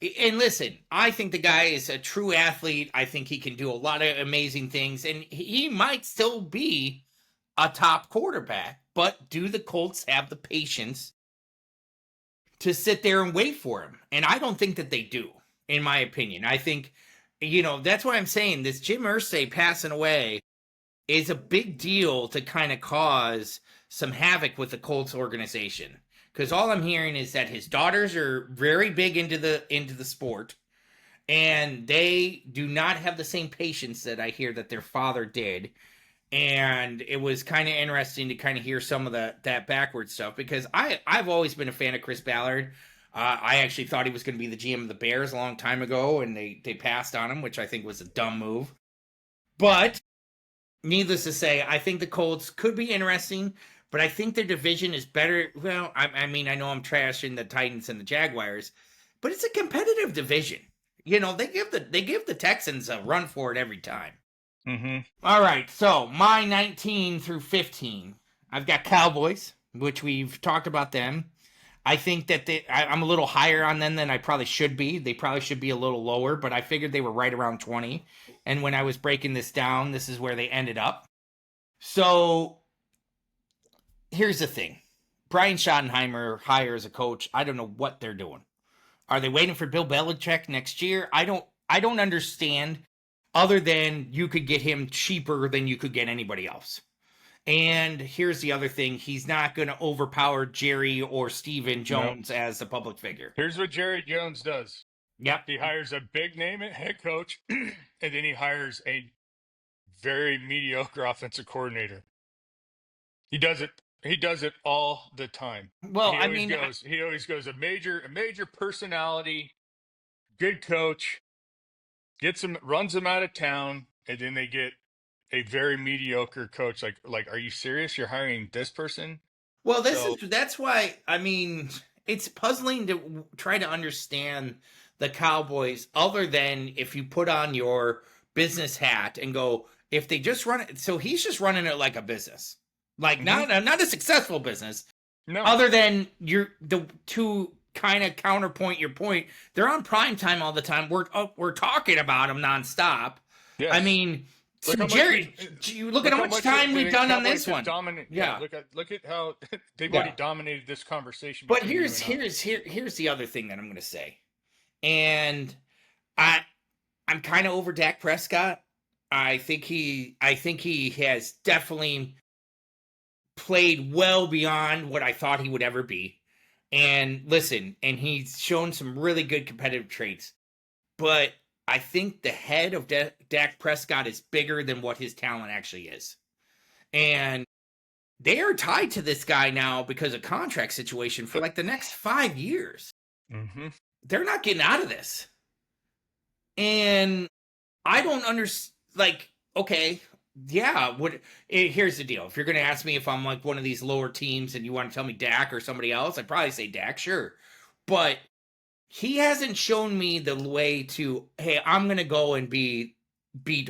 Speaker 2: Yes.
Speaker 1: And listen, I think the guy is a true athlete. I think he can do a lot of amazing things, and he might still be a top quarterback. But do the Colts have the patience to sit there and wait for him? And I don't think that they do, in my opinion. I think, that's why I'm saying this Jim Irsay passing away is a big deal to kind of cause some havoc with the Colts organization. Because all I'm hearing is that his daughters are very big into the sport, and they do not have the same patience that I hear that their father did. And it was kind of interesting to kind of hear some of that backward stuff, because I've always been a fan of Chris Ballard. I actually thought he was going to be the GM of the Bears a long time ago, and they passed on him, which I think was a dumb move. But needless to say, I think the Colts could be interesting, but I think their division is better. Well, I mean, I know I'm trashing the Titans and the Jaguars, but it's a competitive division. They give the Texans a run for it every time.
Speaker 2: Mm-hmm.
Speaker 1: All right, so my 19 through 15, I've got Cowboys, which we've talked about them. I think that I'm a little higher on them than I probably should be. They probably should be a little lower, but I figured they were right around 20. And when I was breaking this down, this is where they ended up. So here's the thing. Brian Schottenheimer hires a coach. I don't know what they're doing. Are they waiting for Bill Belichick next year? I don't understand, other than you could get him cheaper than you could get anybody else. And here's the other thing. He's not going to overpower Jerry or Steven Jones as a public figure.
Speaker 2: Here's what Jerry Jones does.
Speaker 1: Yep.
Speaker 2: He hires a big name head coach, and then he hires a very mediocre offensive coordinator. He does it all the time.
Speaker 1: Well,
Speaker 2: he always goes a major personality, good coach, runs them out of town, and then they get a very mediocre coach. Like, are you serious? You're hiring this person?
Speaker 1: Well, that's why, it's puzzling to try to understand the Cowboys, other than if you put on your business hat and go, if they just run it. So he's just running it like a business, like not a successful business.
Speaker 2: No,
Speaker 1: other than the two kind of counterpoint your point. They're on prime time all the time. We're talking about them nonstop. Yes. I mean, Jerry, look at how much time we've done on this one.
Speaker 2: Yeah. Look at how they've already dominated this conversation.
Speaker 1: But here's the other thing that I'm going to say, and I'm kind of over Dak Prescott. I think he has definitely played well beyond what I thought he would ever be. And listen, and he's shown some really good competitive traits. But I think the head of Dak Prescott is bigger than what his talent actually is. And they are tied to this guy now because of contract situation for like the next 5 years.
Speaker 2: Mm-hmm.
Speaker 1: They're not getting out of this. And I don't understand, like, okay, yeah, here's the deal. If you're going to ask me if I'm like one of these lower teams and you want to tell me Dak or somebody else, I'd probably say Dak, sure. But he hasn't shown me the way to, hey, I'm going to go and beat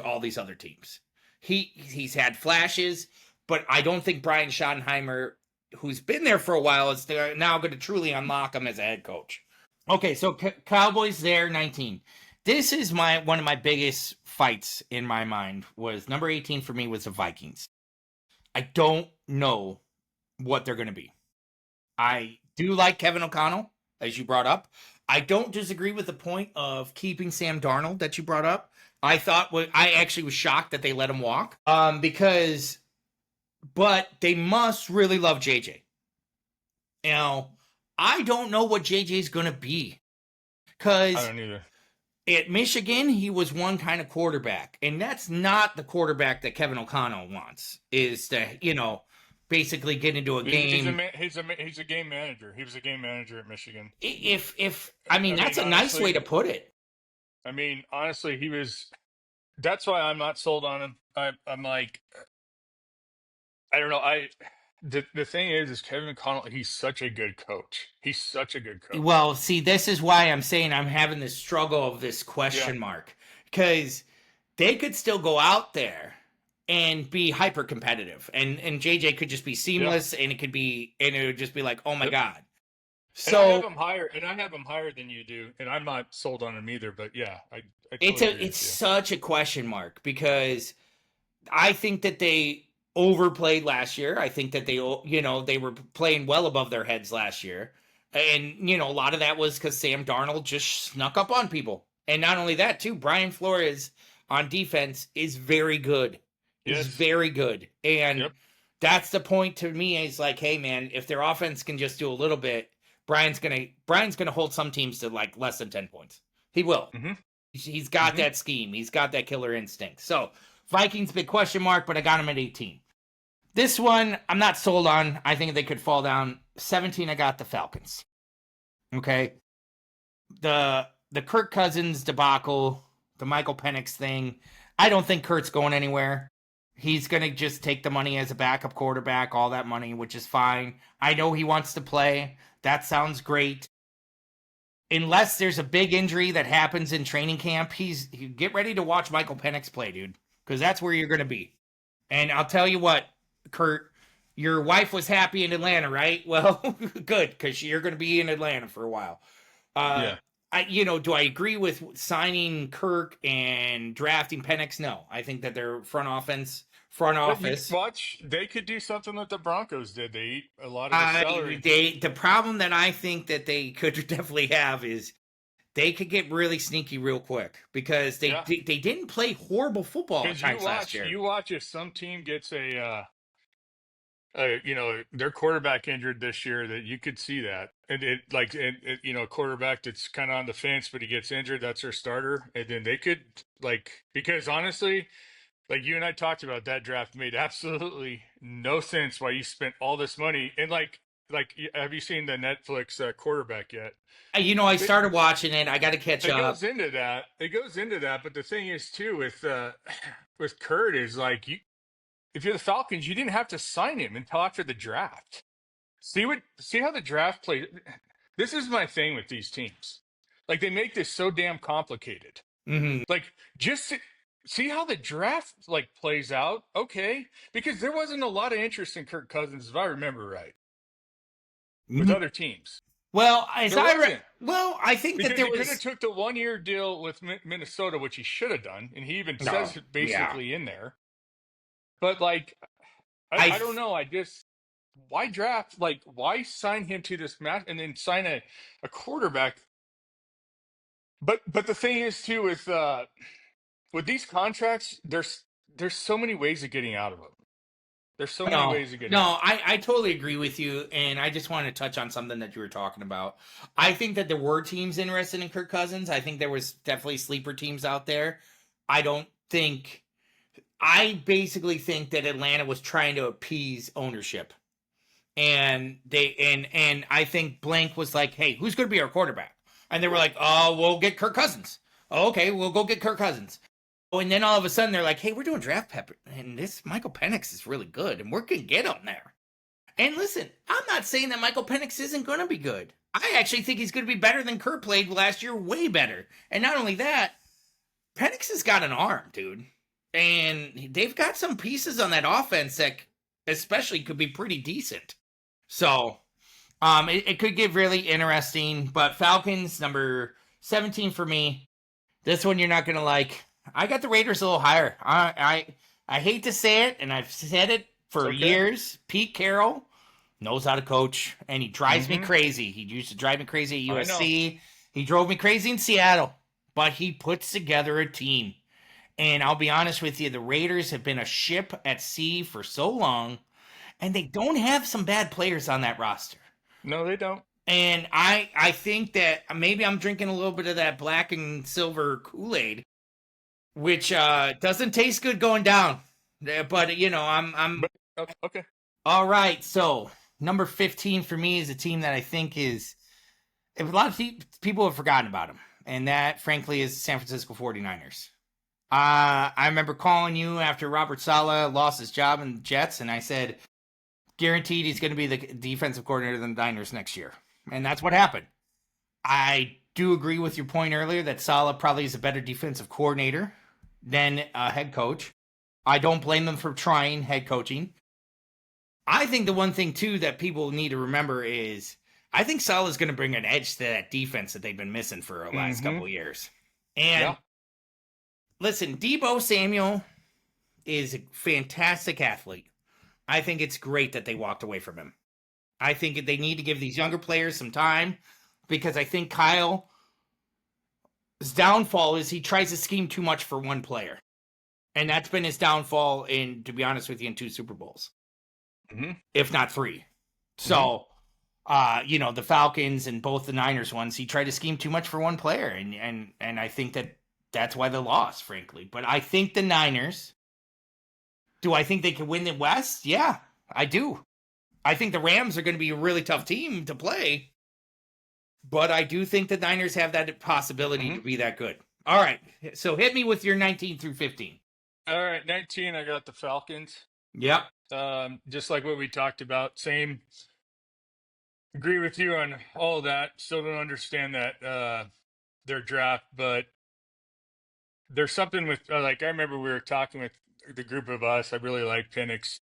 Speaker 1: all these other teams. He's had flashes, but I don't think Brian Schottenheimer, who's been there for a while, is now going to truly unlock him as a head coach. Okay, so Cowboys there, 19. This is one of my biggest fights in my mind. Was number 18 for me was the Vikings. I don't know what they're going to be. I do like Kevin O'Connell, as you brought up. I don't disagree with the point of keeping Sam Darnold that you brought up. I actually was shocked that they let him walk. But they must really love JJ. Now, I don't know what JJ's going to be. Because
Speaker 2: I don't either.
Speaker 1: At Michigan, he was one kind of quarterback, and that's not the quarterback that Kevin O'Connell wants, is to, basically get into a game.
Speaker 2: He's a game manager. He was a game manager at Michigan.
Speaker 1: That's a nice way to put it.
Speaker 2: I mean, honestly, that's why I'm not sold on him. I'm like, I don't know. The thing is Kevin O'Connell, he's such a good coach.
Speaker 1: Well, see, this is why I'm saying I'm having this struggle of this question mark. Because they could still go out there and be hyper competitive. And JJ could just be seamless, and it would just be like, oh my God.
Speaker 2: So and I have him higher than you do, and I'm not sold on him either, but yeah, I totally
Speaker 1: it's such a question mark, because I think that they overplayed last year. I think that they were playing well above their heads last year. And, a lot of that was because Sam Darnold just snuck up on people. And not only that, too, Brian Flores on defense is very good. Yes. He's very good. And that's the point to me, is like, hey, man, if their offense can just do a little bit, Brian's gonna hold some teams to like less than 10 points. He will. Mm-hmm. He's got that scheme. He's got that killer instinct. So Vikings, big question mark, but I got him at 18. This one, I'm not sold on. I think they could fall down. 17, I got the Falcons. Okay. The Kirk Cousins debacle, the Michael Penix thing, I don't think Kurt's going anywhere. He's going to just take the money as a backup quarterback, all that money, which is fine. I know he wants to play. That sounds great. Unless there's a big injury that happens in training camp, get ready to watch Michael Penix play, dude, because that's where you're going to be. And I'll tell you what, Kurt, your wife was happy in Atlanta, right? Well, good, because you're going to be in Atlanta for a while.
Speaker 2: Yeah.
Speaker 1: Do I agree with signing Kirk and drafting Penix? No, I think that their front office.
Speaker 2: Watch, they could do something that the Broncos did. They eat a lot of the salary.
Speaker 1: The problem that I think that they could definitely have is they could get really sneaky real quick because they didn't play horrible football last year.
Speaker 2: You watch if some team gets their quarterback injured this year, that you could see that. And a quarterback that's kind of on the fence, but he gets injured, that's their starter. And then they could, because honestly, like you and I talked about, that draft made absolutely no sense why you spent all this money. And have you seen the Netflix quarterback yet?
Speaker 1: I started watching it. I got to catch up.
Speaker 2: It goes into that. But the thing is too, with Kurt is if you're the Falcons, you didn't have to sign him until after the draft. See how the draft plays. This is my thing with these teams. They make this so damn complicated.
Speaker 1: Mm-hmm.
Speaker 2: Just see how the draft plays out, okay? Because there wasn't a lot of interest in Kirk Cousins, if I remember right, with other teams.
Speaker 1: Well, I think
Speaker 2: because
Speaker 1: that there
Speaker 2: he could have took the 1-year deal with Minnesota, which he should have done, and he even says it basically in there. But I don't know. Why draft? Why sign him to this match and then sign a quarterback? But the thing is too, with these contracts, there's so many ways of getting out of them. There's so many ways of getting out.
Speaker 1: I totally agree with you, and I just wanted to touch on something that you were talking about. I think that there were teams interested in Kirk Cousins. I think there was definitely sleeper teams out there. I basically think that Atlanta was trying to appease ownership. And I think Blank was like, hey, who's going to be our quarterback? And they were like, oh, we'll get Kirk Cousins. Oh, okay, we'll go get Kirk Cousins. Oh, and then all of a sudden they're like, hey, we're doing draft pepper. And this Michael Penix is really good. And we're going to get him there. And listen, I'm not saying that Michael Penix isn't going to be good. I actually think he's going to be better than Kirk played last year, way better. And not only that, Penix has got an arm, dude. And they've got some pieces on that offense that especially could be pretty decent. So, it could get really interesting. But Falcons, number 17 for me. This one you're not going to like. I got the Raiders a little higher. I hate to say it, and I've said it for years. Pete Carroll knows how to coach, and he drives me crazy. He used to drive me crazy at USC. He drove me crazy in Seattle. But he puts together a team. And I'll be honest with you, the Raiders have been a ship at sea for so long, and they don't have some bad players on that roster.
Speaker 2: No, they don't.
Speaker 1: And I think that maybe I'm drinking a little bit of that black and silver Kool-Aid, which doesn't taste good going down. But, I'm...
Speaker 2: Okay.
Speaker 1: All right, so number 15 for me is a team that I think is... A lot of people have forgotten about them, and that, frankly, is San Francisco 49ers. I remember calling you after Robert Saleh lost his job in the Jets, and I said, guaranteed he's going to be the defensive coordinator of the Niners next year. And that's what happened. I do agree with your point earlier that Saleh probably is a better defensive coordinator than a head coach. I don't blame them for trying head coaching. I think the one thing, too, that people need to remember is I think Saleh is going to bring an edge to that defense that they've been missing for the last couple of years. And listen, Deebo Samuel is a fantastic athlete. I think it's great that they walked away from him. I think they need to give these younger players some time because I think Kyle's His downfall is he tries to scheme too much for one player. And that's been his downfall to be honest with you, in 2 Super Bowls.
Speaker 2: Mm-hmm.
Speaker 1: If not 3. So, the Falcons and both the Niners ones, he tried to scheme too much for one player. And I think that's why they lost, frankly. But I think the Niners, do I think they can win the West? Yeah, I do. I think the Rams are going to be a really tough team to play. But I do think the Niners have that possibility to be that good. All right, so hit me with your 19 through 15.
Speaker 2: All right, 19. I got the Falcons.
Speaker 1: Yep.
Speaker 2: Just like what we talked about. Same. Agree with you on all of that. Still don't understand that their draft, but there's something with like I remember we were talking with the group of us. I really like Penix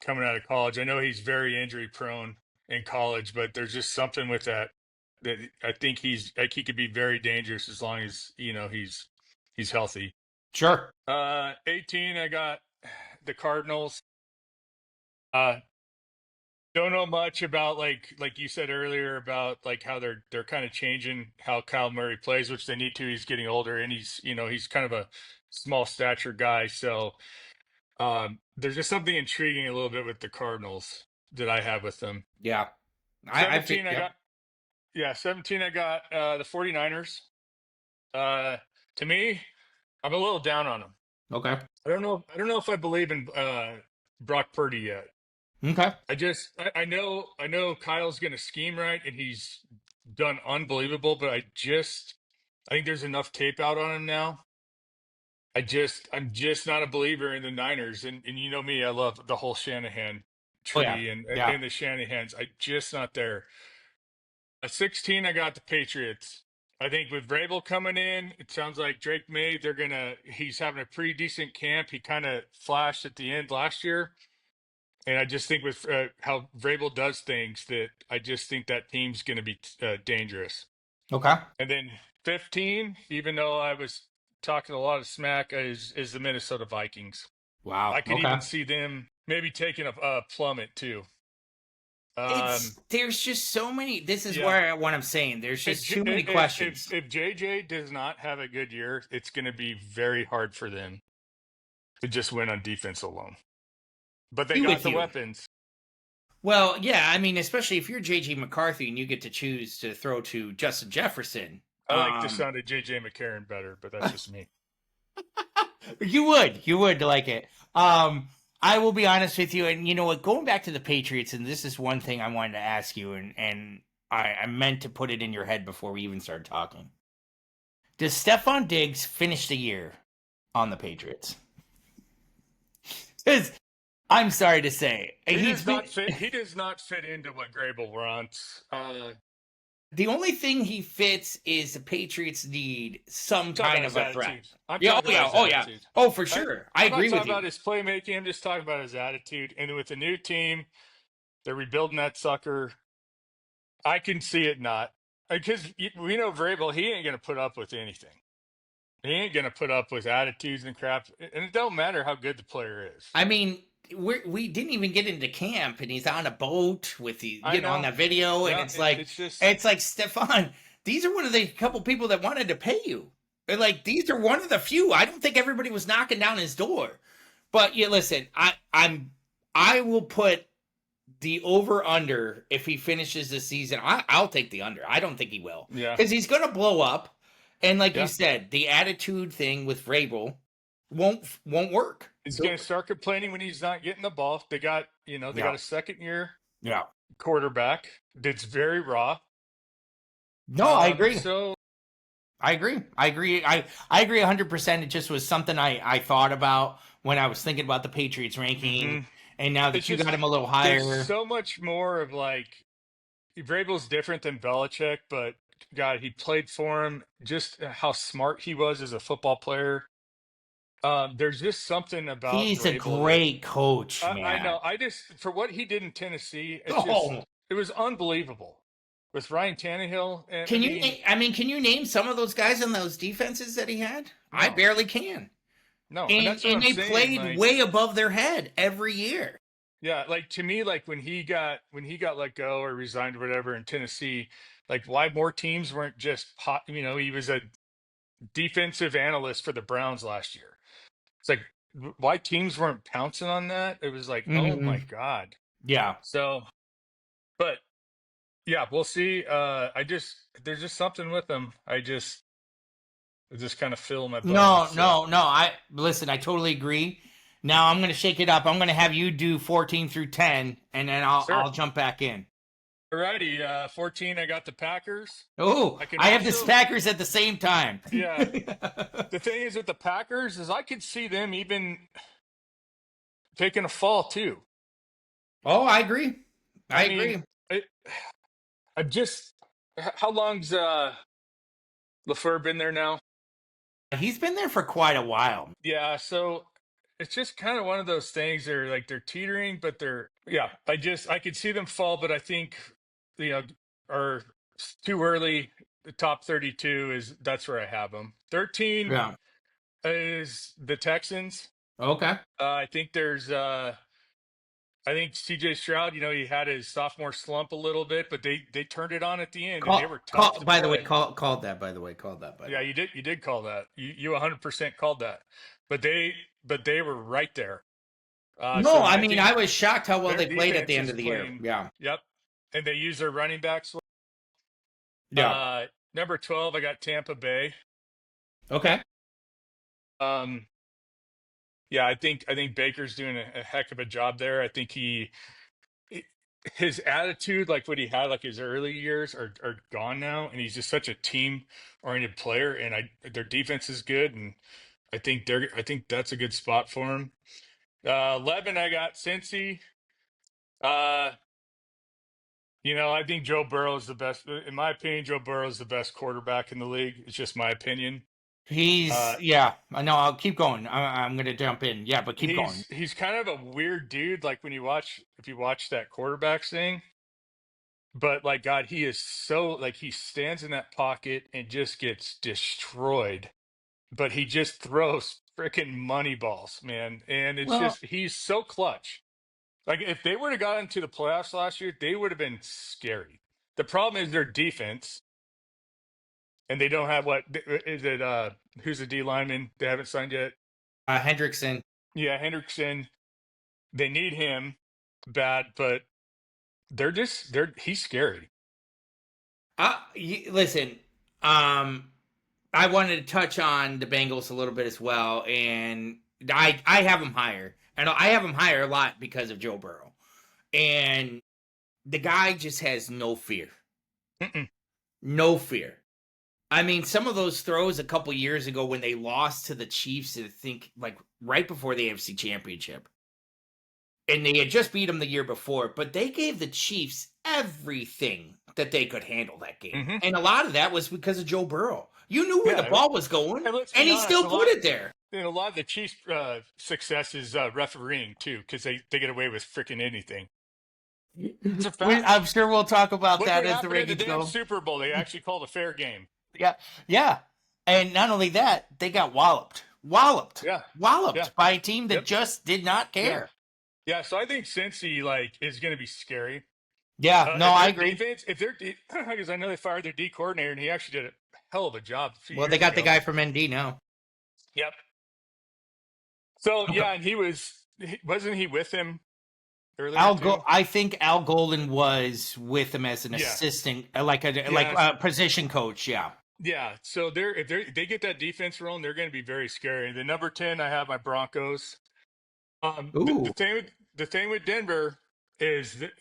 Speaker 2: coming out of college. I know he's very injury prone in college, but there's just something with that I think he's like he could be very dangerous as long as he's healthy.
Speaker 1: Sure.
Speaker 2: 18, I got the Cardinals. Uh, don't know much about like you said earlier about like how they're kind of changing how Kyle Murray plays, which they need to. He's getting older and he's kind of a small stature guy. So there's just something intriguing a little bit with the Cardinals that I have with them.
Speaker 1: Yeah. I think.
Speaker 2: 17, I
Speaker 1: Yep.
Speaker 2: got yeah, 17, I got the 49ers. Uh, to me, I'm a little down on them.
Speaker 1: Okay.
Speaker 2: I don't know if I believe in Brock Purdy yet.
Speaker 1: Okay.
Speaker 2: I know Kyle's gonna scheme right and he's done unbelievable, but I think there's enough tape out on him now. I'm just not a believer in the Niners, and you know me, I love the whole Shanahan
Speaker 1: Oh yeah.
Speaker 2: tree and
Speaker 1: Yeah.
Speaker 2: and the Shanahans. I just not there. At 16, I got the Patriots. I think with Vrabel coming in, it sounds like Drake May. He's having a pretty decent camp. He kind of flashed at the end last year. And I just think with how Vrabel does things, that I just think that team's going to be dangerous.
Speaker 1: Okay.
Speaker 2: And then 15, even though I was talking a lot of smack, is the Minnesota Vikings.
Speaker 1: Wow.
Speaker 2: I could
Speaker 1: Okay.
Speaker 2: even see them maybe taking a plummet too.
Speaker 1: There's just so many. This is
Speaker 2: Yeah.
Speaker 1: where what I'm saying. There's
Speaker 2: If
Speaker 1: just
Speaker 2: J-
Speaker 1: too many questions.
Speaker 2: if JJ does not have a good year, it's going to be very hard for them to just win on defense alone. But they
Speaker 1: Be
Speaker 2: got
Speaker 1: with
Speaker 2: the
Speaker 1: you.
Speaker 2: weapons.
Speaker 1: Well, yeah. I mean, especially if you're JJ McCarthy and you get to choose to throw to Justin Jefferson.
Speaker 2: I like the sound of JJ McCarron better, but that's just me.
Speaker 1: You would like it. I will be honest with you, and you know what? Going back to the Patriots, and this is one thing I wanted to ask you, and I meant to put it in your head before we even started talking. Does Stephon Diggs finish the year on the Patriots? Because I'm sorry to say,
Speaker 2: He does not fit into what Grable wants.
Speaker 1: the only thing he fits is the Patriots need some
Speaker 2: Talking
Speaker 1: kind
Speaker 2: about
Speaker 1: of
Speaker 2: his
Speaker 1: a threat.
Speaker 2: attitude. I'm
Speaker 1: Yeah, oh
Speaker 2: talking
Speaker 1: yeah,
Speaker 2: about his
Speaker 1: oh yeah,
Speaker 2: attitude.
Speaker 1: oh for sure. I
Speaker 2: I'm not
Speaker 1: agree
Speaker 2: talking
Speaker 1: with you.
Speaker 2: about his playmaking. I'm just talking about his attitude. And with the new team, they're rebuilding that sucker. I can see it not because we know Vrabel. He ain't going to put up with anything. He ain't going to put up with attitudes and crap. And it don't matter how good the player is.
Speaker 1: I mean, we didn't even get into camp, and he's on a boat with the
Speaker 2: I
Speaker 1: on
Speaker 2: know.
Speaker 1: that video, and
Speaker 2: Yeah, it's just
Speaker 1: it's like Stefan. These are one of the couple people that wanted to pay you. And like these are one of the few. I don't think everybody was knocking down his door. But yeah, listen, I will put the over under if he finishes the season. I'll take the under. I don't think he will
Speaker 2: yeah.
Speaker 1: because he's gonna blow up. And like you
Speaker 2: Yeah.
Speaker 1: said, the attitude thing with Vrabel won't work.
Speaker 2: He's going to start complaining when he's not getting the ball. They got
Speaker 1: Yeah.
Speaker 2: a second year
Speaker 1: Yeah.
Speaker 2: quarterback that's very raw.
Speaker 1: No, I agree.
Speaker 2: So
Speaker 1: I agree. I agree. I agree 100%. It just was something I thought about when I was thinking about the Patriots ranking. And now that
Speaker 2: it's
Speaker 1: you
Speaker 2: just
Speaker 1: got him a little
Speaker 2: there's
Speaker 1: higher.
Speaker 2: so much more of like Vrabel's different than Belichick, but God, he played for him. Just how smart he was as a football player. There's just something about
Speaker 1: He's a
Speaker 2: Vrabel
Speaker 1: great coach,
Speaker 2: that I
Speaker 1: man.
Speaker 2: know. I just for what he did in Tennessee,
Speaker 1: Oh,
Speaker 2: it was unbelievable with Ryan Tannehill. And
Speaker 1: can can you name some of those guys on those defenses that he had? I
Speaker 2: No.
Speaker 1: barely can.
Speaker 2: No,
Speaker 1: And
Speaker 2: that's what I'm
Speaker 1: they
Speaker 2: saying,
Speaker 1: played
Speaker 2: like,
Speaker 1: way above their head every year.
Speaker 2: yeah, like to me, like when he got let go or resigned or whatever in Tennessee, like why more teams weren't just hot. He was a defensive analyst for the Browns last year. It's like why teams weren't pouncing on that. It was like, oh my
Speaker 1: Mhm.
Speaker 2: God.
Speaker 1: Yeah.
Speaker 2: So, but yeah, we'll see. There's just something with them. I just kind of fill my
Speaker 1: No,
Speaker 2: bones. So.
Speaker 1: no, no. I listen. I totally agree. Now I'm going to shake it up. I'm going to have you do 14 through 10, and then
Speaker 2: Sure.
Speaker 1: I'll jump back in.
Speaker 2: Alrighty, 14. I got the Packers.
Speaker 1: Oh,
Speaker 2: I can
Speaker 1: I have the
Speaker 2: also,
Speaker 1: Packers at the same time.
Speaker 2: yeah. The thing is with the Packers is I could see them even taking a fall too.
Speaker 1: Oh, I agree.
Speaker 2: I
Speaker 1: I
Speaker 2: mean,
Speaker 1: agree.
Speaker 2: it, I just how long's LaFleur been there now?
Speaker 1: He's been there for quite a while.
Speaker 2: Yeah, so it's just kind of one of those things. They're teetering, but they're yeah. I could see them fall, but I think you know are too early. The top 32 is that's where I have them. 13
Speaker 1: Yeah.
Speaker 2: is the Texans.
Speaker 1: Okay.
Speaker 2: I think I think CJ Stroud, he had his sophomore slump a little bit, but they turned it on at the end and they were tough to
Speaker 1: By the way,
Speaker 2: play.
Speaker 1: called that. By the way, called that. By the
Speaker 2: Yeah,
Speaker 1: way.
Speaker 2: you did call that. You 100% called that. But they were right there.
Speaker 1: No,
Speaker 2: So
Speaker 1: I
Speaker 2: I
Speaker 1: mean,
Speaker 2: think
Speaker 1: I was shocked how well
Speaker 2: their
Speaker 1: they played at the
Speaker 2: defense
Speaker 1: end
Speaker 2: is
Speaker 1: of the year.
Speaker 2: playing.
Speaker 1: Yeah.
Speaker 2: Yep. And they use their running backs.
Speaker 1: Yeah.
Speaker 2: Number 12, I got Tampa Bay.
Speaker 1: Okay.
Speaker 2: Um, yeah, I think Baker's doing a heck of a job there. I think his attitude, like what he had like his early years, are gone now, and he's just such a team oriented player. And their defense is good, and I think that's a good spot for him. 11, I got Cincy. Uh, I think Joe Burrow is the best. In my opinion, Joe Burrow is the best quarterback in the league. It's just my opinion. Uh,
Speaker 1: Yeah. I know. I'll keep going. I'm going to jump in. Yeah, but keep going.
Speaker 2: he's kind of a weird dude. Like if you watch that quarterbacks thing, but like God, he is so like he stands in that pocket and just gets destroyed. But he just throws freaking money balls, man, and it's
Speaker 1: Well,
Speaker 2: just he's so clutch. Like if they would have gotten to the playoffs last year, they would have been scary. The problem is their defense, and they don't have what is it? Who's the D lineman they haven't signed yet?
Speaker 1: Hendrickson.
Speaker 2: Yeah, Hendrickson. They need him bad, but he's scary.
Speaker 1: Listen. Um, I wanted to touch on the Bengals a little bit as well, and I have them higher, and I have them higher a lot because of Joe Burrow, and the guy just has no fear,
Speaker 2: Mm-mm.
Speaker 1: no fear. I mean, some of those throws a couple years ago when they lost to the Chiefs, I think like right before the AFC Championship, and they had just beat them the year before, but they gave the Chiefs everything that they could handle that game.
Speaker 2: Mm-hmm.
Speaker 1: And a lot of that was because of Joe Burrow. You knew where the
Speaker 2: Yeah,
Speaker 1: ball was going,
Speaker 2: and let's
Speaker 1: and
Speaker 2: be
Speaker 1: he
Speaker 2: honest,
Speaker 1: still put it there.
Speaker 2: a lot of the Chiefs' success is refereeing too, because they get away with freaking anything. It's a fact.
Speaker 1: I'm sure we'll talk about
Speaker 2: Look
Speaker 1: that
Speaker 2: what
Speaker 1: as the
Speaker 2: happened in the
Speaker 1: rankings
Speaker 2: damn
Speaker 1: go.
Speaker 2: Super Bowl. They actually called a fair game.
Speaker 1: Yeah, yeah. And not only that, they got
Speaker 2: Yeah, yeah,
Speaker 1: walloped by a team that
Speaker 2: yep,
Speaker 1: just did not
Speaker 2: yeah,
Speaker 1: care.
Speaker 2: yeah. So I think Cincy like is going to be scary.
Speaker 1: Yeah, no,
Speaker 2: If
Speaker 1: I
Speaker 2: their
Speaker 1: agree.
Speaker 2: defense, because I know they fired their D coordinator and he actually did a hell of a job a few
Speaker 1: Well, they
Speaker 2: years
Speaker 1: got the
Speaker 2: ago.
Speaker 1: guy from ND now.
Speaker 2: Yep. So
Speaker 1: Okay.
Speaker 2: yeah, and wasn't he with him earlier too?
Speaker 1: I think Al Golden was with him as an
Speaker 2: Yeah,
Speaker 1: assistant, like
Speaker 2: yeah,
Speaker 1: a position coach. Yeah.
Speaker 2: yeah. So if they get that defense rolling, they're going to be very scary. The number 10, I have my Broncos. The
Speaker 1: Ooh.
Speaker 2: thing with Denver is that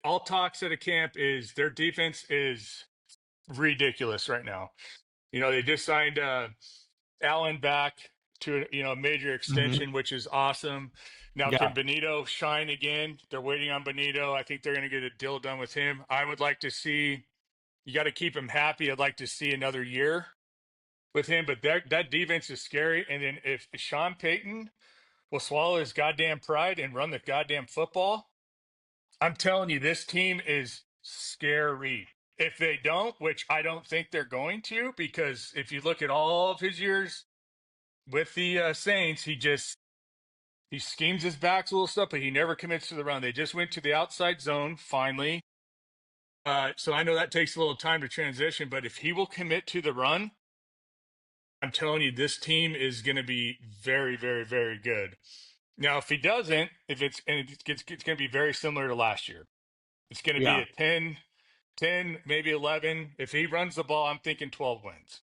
Speaker 2: all talks at a camp is their defense is ridiculous right now. They just signed Allen back to a major
Speaker 1: Hmm.
Speaker 2: extension, which is awesome. Now, can
Speaker 1: Yeah.
Speaker 2: Benito shine again? They're waiting on Benito. I think they're going to get a deal done with him. I would like to see. You got to keep him happy. I'd like to see another year with him, but that defense is scary. And then if Sean Payton will swallow his goddamn pride and run the goddamn football, I'm telling you, this team is scary. If they don't, which I don't think they're going to, because if you look at all of his years with the Saints, he schemes his backs a little stuff, but he never commits to the run. They just went to the outside zone finally. So I know that takes a little time to transition, but if he will commit to the run, I'm telling you, this team is going to be very, very, very good. Now, if he doesn't, it's going to be very similar to last year. It's going to be
Speaker 1: Yeah.
Speaker 2: a 10, maybe 11. If he runs the ball, I'm thinking 12 wins.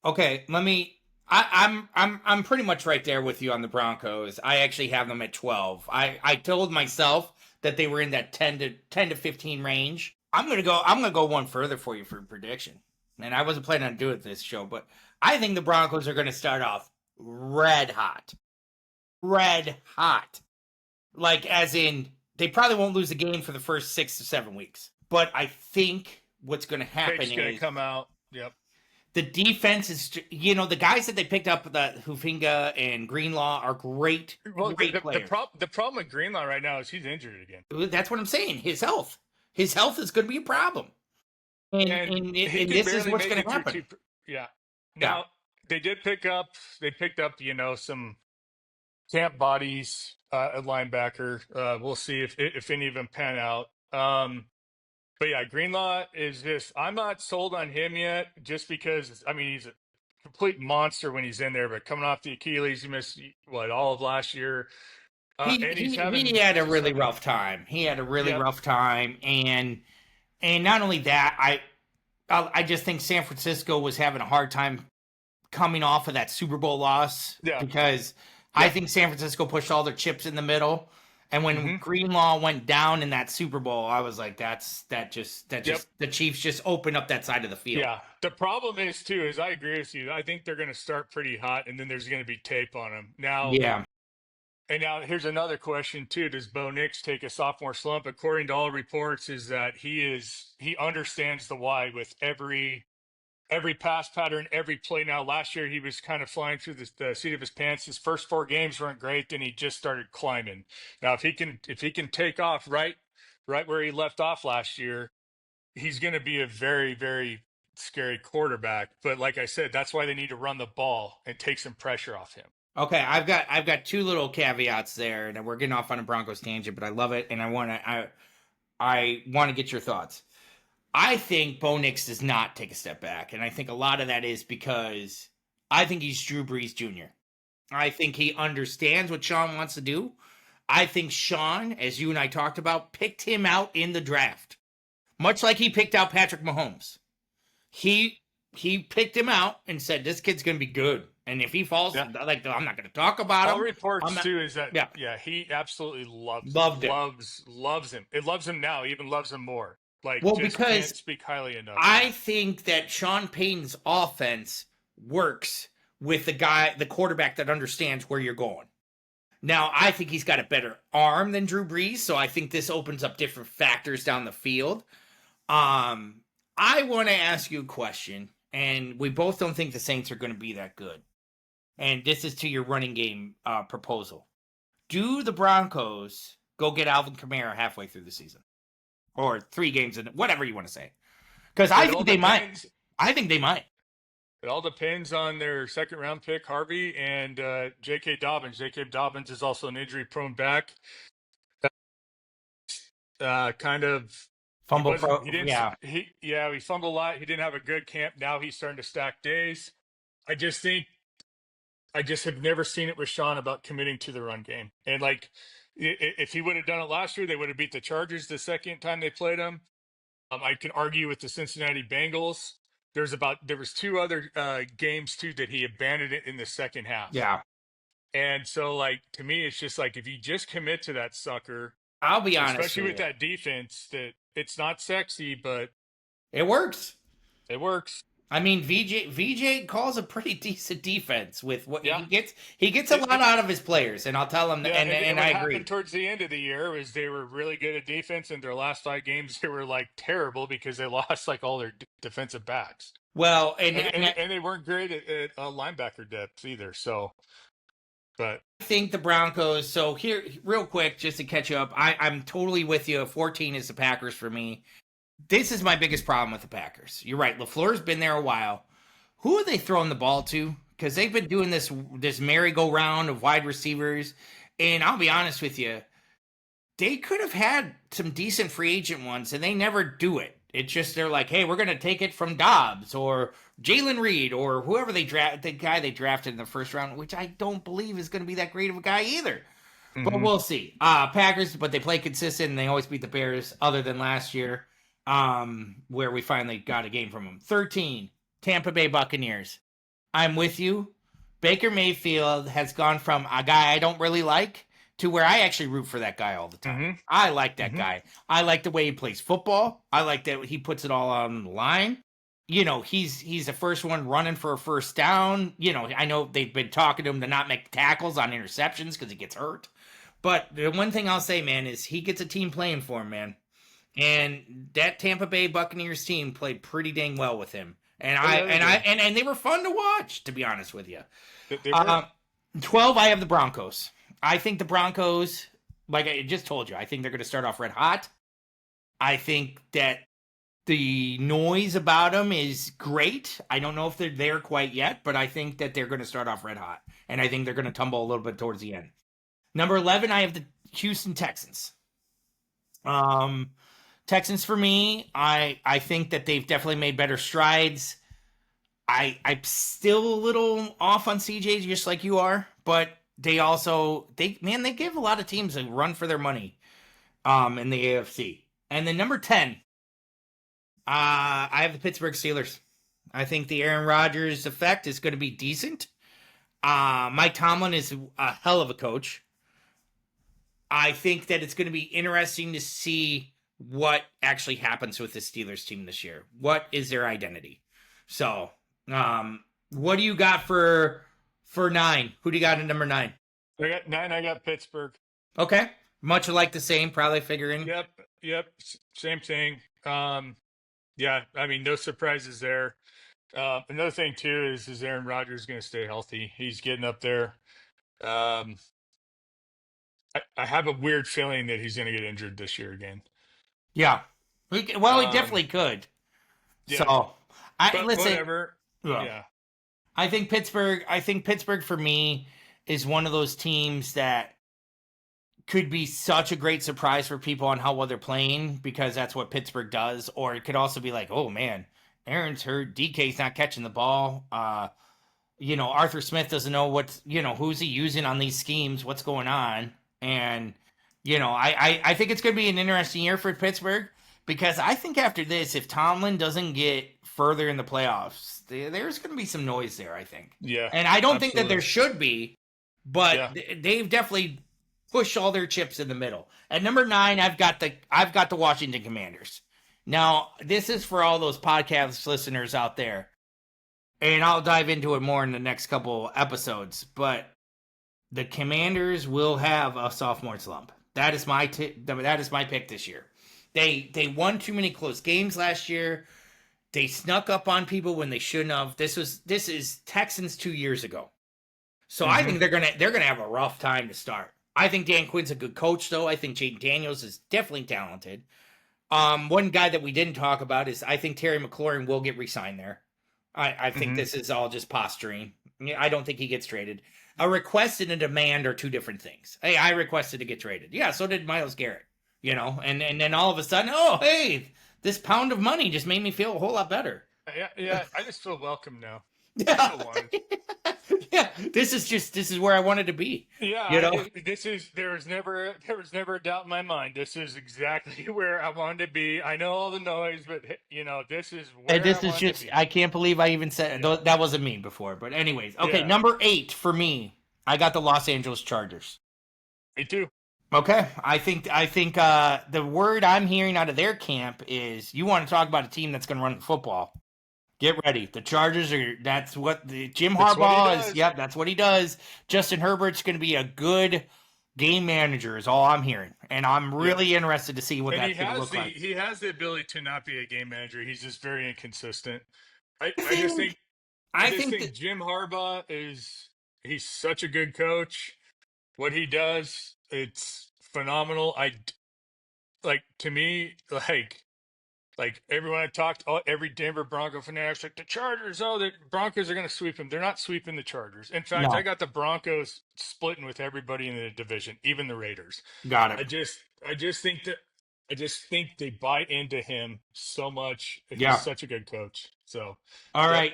Speaker 1: Okay. I'm pretty much right there with you on the Broncos. I actually have them at 12. I told myself that they were in that 10 to 15 range. I'm gonna go one further for you for a prediction. And I wasn't planning on doing this show, but I think the Broncos are gonna start off red hot. Red hot. Like as in they probably won't lose a game for the first 6 to 7 weeks. But I think what's gonna happen
Speaker 2: Fake's going to
Speaker 1: is
Speaker 2: come out. Yep.
Speaker 1: the defense is, the guys that they picked up, the Hufinga and Greenlaw, are great,
Speaker 2: Well,
Speaker 1: great players.
Speaker 2: the problem with Greenlaw right now is he's injured again.
Speaker 1: That's what I'm saying. His health is going to be a problem, and this is what's going to happen.
Speaker 2: Yeah. Now they picked up, some camp bodies at linebacker. We'll see if any of them pan out. But yeah, Greenlaw is just, I'm not sold on him yet, just because, I mean, he's a complete monster when he's in there, but coming off the Achilles, he missed, all of last year.
Speaker 1: He had a really rough time. He had a really rough time. And not only that, I just think San Francisco was having a hard time coming off of that Super Bowl loss because I think San Francisco pushed all their chips in the middle. And when Greenlaw went down in that Super Bowl, I was like, the Chiefs just opened up that side of the field.
Speaker 2: Yeah. The problem is I agree with you. I think they're going to start pretty hot, and then there's going to be tape on them. Now, and now here's another question too. Does Bo Nix take a sophomore slump? According to all reports, is that he understands the why with every pass pattern, every play. Now, last year he was kind of flying through the seat of his pants. His first 4 games weren't great. Then he just started climbing. Now, if he can take off right where he left off last year, he's going to be a very, very scary quarterback. But like I said, that's why they need to run the ball and take some pressure off him.
Speaker 1: Okay, I've got 2 little caveats there, and we're getting off on a Broncos tangent, but I love it, and I want to get your thoughts. I think Bo Nix does not take a step back, and I think a lot of that is because I think he's Drew Brees Jr. I think he understands what Sean wants to do. I think Sean, as you and I talked about, picked him out in the draft, much like he picked out Patrick Mahomes. He picked him out and said, "This kid's going to be good." And if he falls, I'm not going to talk about him.
Speaker 2: All reports too is that he absolutely loves him. It loves him now, even loves him more. Because can't speak highly enough.
Speaker 1: I think that Sean Payton's offense works with the quarterback that understands where you're going. Now, I think he's got a better arm than Drew Brees, so I think this opens up different factors down the field. I want to ask you a question, and we both don't think the Saints are going to be that good. And this is to your running game proposal. Do the Broncos go get Alvin Kamara halfway through the season? Or 3 games in, whatever you want to say. Because I think they might. I think they might.
Speaker 2: It all depends on their second-round pick, Harvey, and J.K. Dobbins. J.K. Dobbins is also an injury-prone back. Kind of
Speaker 1: fumble.
Speaker 2: He fumbled a lot. He didn't have a good camp. Now he's starting to stack days. I just have never seen it with Sean about committing to the run game. And if he would have done it last year, they would have beat the Chargers the second time they played them. I can argue with the Cincinnati Bengals. There was 2 other games too that he abandoned it in the second half.
Speaker 1: Yeah.
Speaker 2: And so to me, it's just if you just commit to that sucker,
Speaker 1: I'll be honest,
Speaker 2: especially with that defense, that it's not sexy, but
Speaker 1: it works.
Speaker 2: It works.
Speaker 1: I mean, VJ calls a pretty decent defense with what he gets. He gets a lot out of his players, and I'll tell him. And I agree.
Speaker 2: Towards the end of the year, was they were really good at defense, and their last 5 games they were terrible because they lost all their defensive backs.
Speaker 1: Well, and
Speaker 2: they weren't great at linebacker depth either. So, but
Speaker 1: I think the Broncos. So here, real quick, just to catch you up, I'm totally with you. 14 is the Packers for me. This is my biggest problem with the Packers. You're right. LaFleur's been there a while. Who are they throwing the ball to? Because they've been doing this merry-go-round of wide receivers. And I'll be honest with you, they could have had some decent free agent ones, and they never do it. It's just they're like, hey, we're going to take it from Dobbs or Jalen Reed or whoever the guy they drafted in the first round, which I don't believe is going to be that great of a guy either. Mm-hmm. But we'll see. Packers, but they play consistent, and they always beat the Bears other than last year. Where we finally got a game from them. 13, Tampa Bay Buccaneers. I'm with you. Baker Mayfield has gone from a guy I don't really like to where I actually root for that guy all the time.
Speaker 2: Mm-hmm.
Speaker 1: I like that
Speaker 2: Mm-hmm.
Speaker 1: guy. I like the way he plays football. I like that he puts it all on the line. You know, he's the first one running for a first down. You know, I know they've been talking to him to not make tackles on interceptions because he gets hurt. But the one thing I'll say, man, is he gets a team playing for him, man. And that Tampa Bay Buccaneers team played pretty dang well with him. And they were fun to watch, to be honest with you.
Speaker 2: They were.
Speaker 1: 12, I have the Broncos. I think the Broncos, like I just told you, I think they're going to start off red hot. I think that the noise about them is great. I don't know if they're there quite yet, but I think that they're going to start off red hot. And I think they're going to tumble a little bit towards the end. Number 11, I have the Houston Texans. Texans for me, I think that they've definitely made better strides. I'm still a little off on CJ, just like you are, but they give a lot of teams a run for their money in the AFC. And then number 10, I have the Pittsburgh Steelers. I think the Aaron Rodgers effect is going to be decent. Mike Tomlin is a hell of a coach. I think that it's going to be interesting to see what actually happens with the Steelers team this year. What is their identity? So, what do you got for 9? Who do you got in number 9?
Speaker 2: I got 9. I got Pittsburgh.
Speaker 1: Okay. Much like the same, probably figuring.
Speaker 2: Yep. Same thing. Yeah, I mean, no surprises there. Another thing too is Aaron Rodgers going to stay healthy. He's getting up there. I have a weird feeling that he's going to get injured this year again.
Speaker 1: Yeah. He definitely could.
Speaker 2: Yeah.
Speaker 1: So, listen.
Speaker 2: Whatever. Yeah.
Speaker 1: I think Pittsburgh for me is one of those teams that could be such a great surprise for people on how well they're playing because that's what Pittsburgh does. Or it could also be like, oh man, Aaron's hurt. DK's not catching the ball. Arthur Smith doesn't know who's he using on these schemes, what's going on. And, I think it's going to be an interesting year for Pittsburgh because I think after this, if Tomlin doesn't get further in the playoffs, there's going to be some noise there, I think.
Speaker 2: Yeah.
Speaker 1: And I don't think that there should be, but they've definitely pushed all their chips in the middle. At number 9, I've got the Washington Commanders. Now, this is for all those podcast listeners out there, and I'll dive into it more in the next couple episodes, but the Commanders will have a sophomore slump. That is my pick this year. They won too many close games last year. They snuck up on people when they shouldn't have. This is Texans 2 years ago. So I think they're gonna have a rough time to start. I think Dan Quinn's a good coach, though. I think Jaden Daniels is definitely talented. One guy that we didn't talk about is I think Terry McLaurin will get re-signed there. I think this is all just posturing. I don't think he gets traded. A request and a demand are two different things. Hey, I requested to get traded. Yeah, so did Myles Garrett. And then all of a sudden, oh, hey, this pound of money just made me feel a whole lot better.
Speaker 2: Yeah. I just feel welcome now.
Speaker 1: Yeah. Yeah, this is where I wanted to be.
Speaker 2: Yeah, there was never a doubt in my mind. This is exactly where I wanted to be. I know all the noise, but this is where I wanted to be.
Speaker 1: I can't believe I even said that wasn't me before. But anyways, okay, number 8 for me, I got the Los Angeles Chargers.
Speaker 2: Me too.
Speaker 1: Okay, I think the word I'm hearing out of their camp is you want to talk about a team that's going to run the football. Get ready. The Chargers that's what Jim Harbaugh is. Yep, that's what he does. Justin Herbert's going to be a good game manager is all I'm hearing. And I'm really interested to see what that's going to look like.
Speaker 2: He has the ability to not be a game manager. He's just very inconsistent. I think Jim Harbaugh he's such a good coach. What he does, it's phenomenal. To me, like everyone I talked, every Denver Bronco fanatic, like the Chargers, the Broncos are going to sweep them. They're not sweeping the Chargers. In fact, I got the Broncos splitting with everybody in the division, even the Raiders.
Speaker 1: Got it.
Speaker 2: I just think they buy into him so much. He's such a good coach. So,
Speaker 1: all right.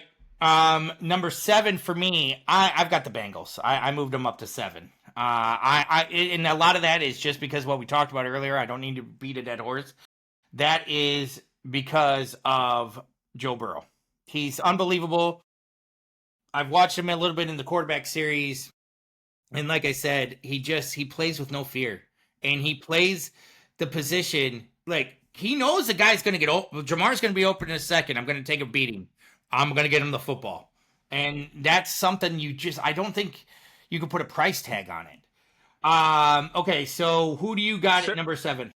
Speaker 1: Number 7 for me, I've got the Bengals. I moved them up to 7. And a lot of that is just because what we talked about earlier. I don't need to beat a dead horse. That is because of Joe Burrow. He's unbelievable. I've watched him a little bit in the quarterback series. And like I said, he plays with no fear. And he plays the position like he knows the guy's going to get open. Jamar's going to be open in a second. I'm going to take a beating. I'm going to get him the football. And that's something I don't think you could put a price tag on it. Okay, so who do you got at number 7?